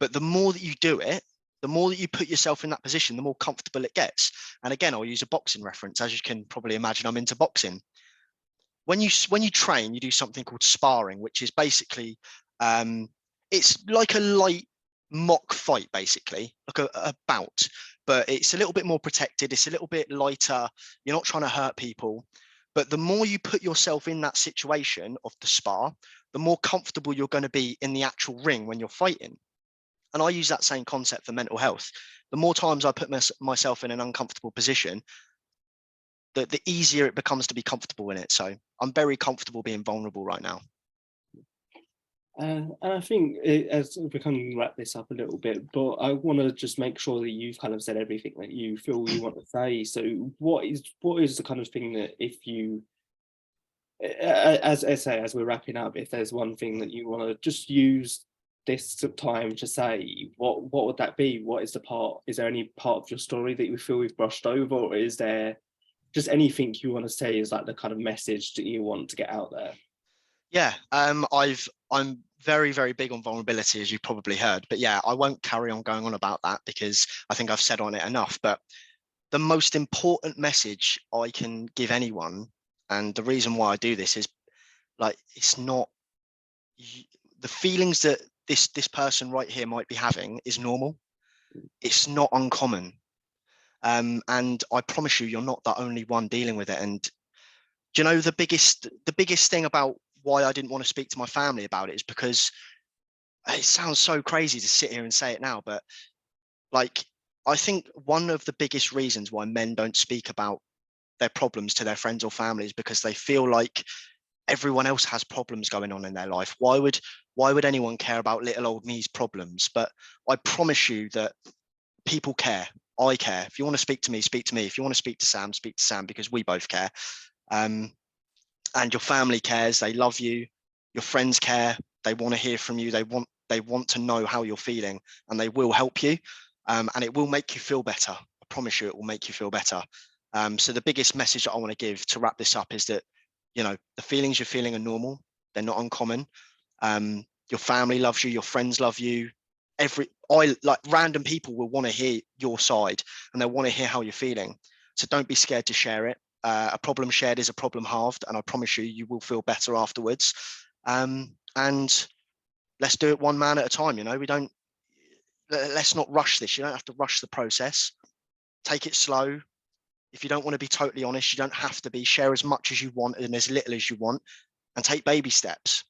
but the more that you do it, the more that you put yourself in that position, the more comfortable it gets. And again, I'll use a boxing reference. As you can probably imagine, I'm into boxing. When you train, you do something called sparring, which is basically, it's like a light mock fight, basically, like a bout, but it's a little bit more protected. It's a little bit lighter. You're not trying to hurt people. But the more you put yourself in that situation of the spar, the more comfortable you're going to be in the actual ring when you're fighting. And I use that same concept for mental health. The more times I put myself in an uncomfortable position, the easier it becomes to be comfortable in it. So I'm very comfortable being vulnerable right now. And I think as we kind of wrap this up a little bit, but I want to just make sure that you've kind of said everything that you feel you want to say. So what is the kind of thing that, if you, as we're wrapping up, if there's one thing that you want to just use this time to say, what would that be? What is the part? Is there any part of your story that you feel we've brushed over, or is there just anything you want to say is like the kind of message that you want to get out there? Yeah, I'm very, very big on vulnerability, as you've probably heard. But yeah, I won't carry on going on about that, because I think I've said on it enough. But the most important message I can give anyone, and the reason why I do this, is like, it's not the feelings that this person right here might be having is normal. It's not uncommon. And I promise you, you're not the only one dealing with it. And do you know, the biggest thing about why I didn't want to speak to my family about it is because it sounds so crazy to sit here and say it now, but like, I think one of the biggest reasons why men don't speak about their problems to their friends or families because they feel like everyone else has problems going on in their life. Why would anyone care about little old me's problems? But I promise you that people care. I care. If you want to speak to me, speak to me. If you want to speak to Sam, because we both care. And your family cares. They love you. Your friends care. They want to hear from you. They want to know how you're feeling, and they will help you. And it will make you feel better. I promise you, it will make you feel better. So the biggest message that I want to give to wrap this up is that, the feelings you're feeling are normal. They're not uncommon. Your family loves you. Your friends love you. Random people will want to hear your side, and they'll want to hear how you're feeling. So don't be scared to share it. A problem shared is a problem halved, and I promise you will feel better afterwards. And let's do it one man at a time. Let's not rush this. You don't have to rush the process. Take it slow. If you don't want to be totally honest, you don't have to be. Share as much as you want and as little as you want, and take baby steps.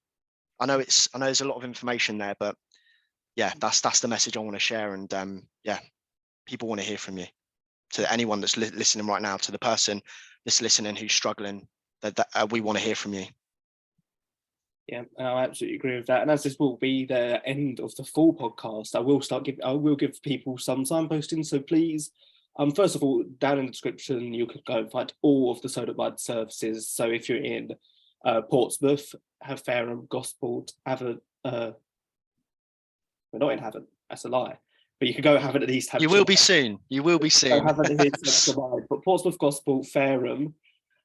I know there's a lot of information there, but yeah, that's the message I want to share. And people want to hear from you. To anyone that's listening right now, to the person that's listening who's struggling, that we want to hear from you. Yeah, I absolutely agree with that. And as this will be the end of the full podcast, I will give people some signposting. So please, first of all, down in the description, you could go and find all of the Solent Mind services. So if you're in Portsmouth, have Fareham, Gosport, Havant. We're not in Havant. That's a lie. But you could go Havant at East Hampshire. You will be soon. Havant at East Hampshire. But Portsmouth, Gosport, Fareham,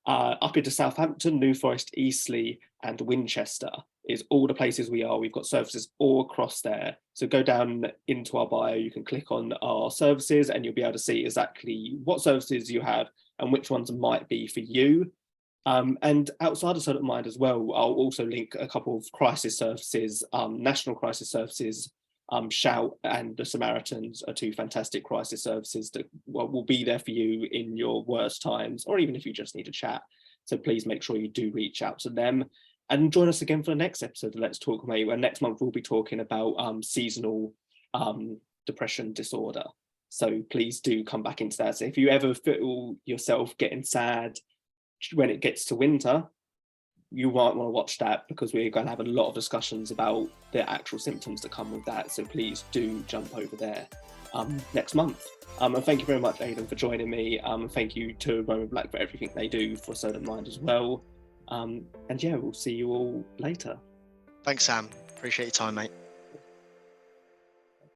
up into Southampton, New Forest, Eastleigh, and Winchester is all the places we are. We've got services all across there. So go down into our bio, you can click on our services, and you'll be able to see exactly what services you have and which ones might be for you. And outside of Solent Mind as well, I'll also link a couple of crisis services, national crisis services. Shout and the Samaritans are two fantastic crisis services that will be there for you in your worst times, or even if you just need a chat. So please make sure you do reach out to them, and join us again for the next episode of Let's Talk Mate, where next month we'll be talking about seasonal depression disorder. So please do come back into that. So if you ever feel yourself getting sad when it gets to winter, you might want to watch that, because we're going to have a lot of discussions about the actual symptoms that come with that. So please do jump over there next month. And thank you very much, Aidan, for joining me. Thank you to Roman Black for everything they do for Solent Mind as well. And yeah, we'll see you all later. Thanks, Sam. Appreciate your time, mate.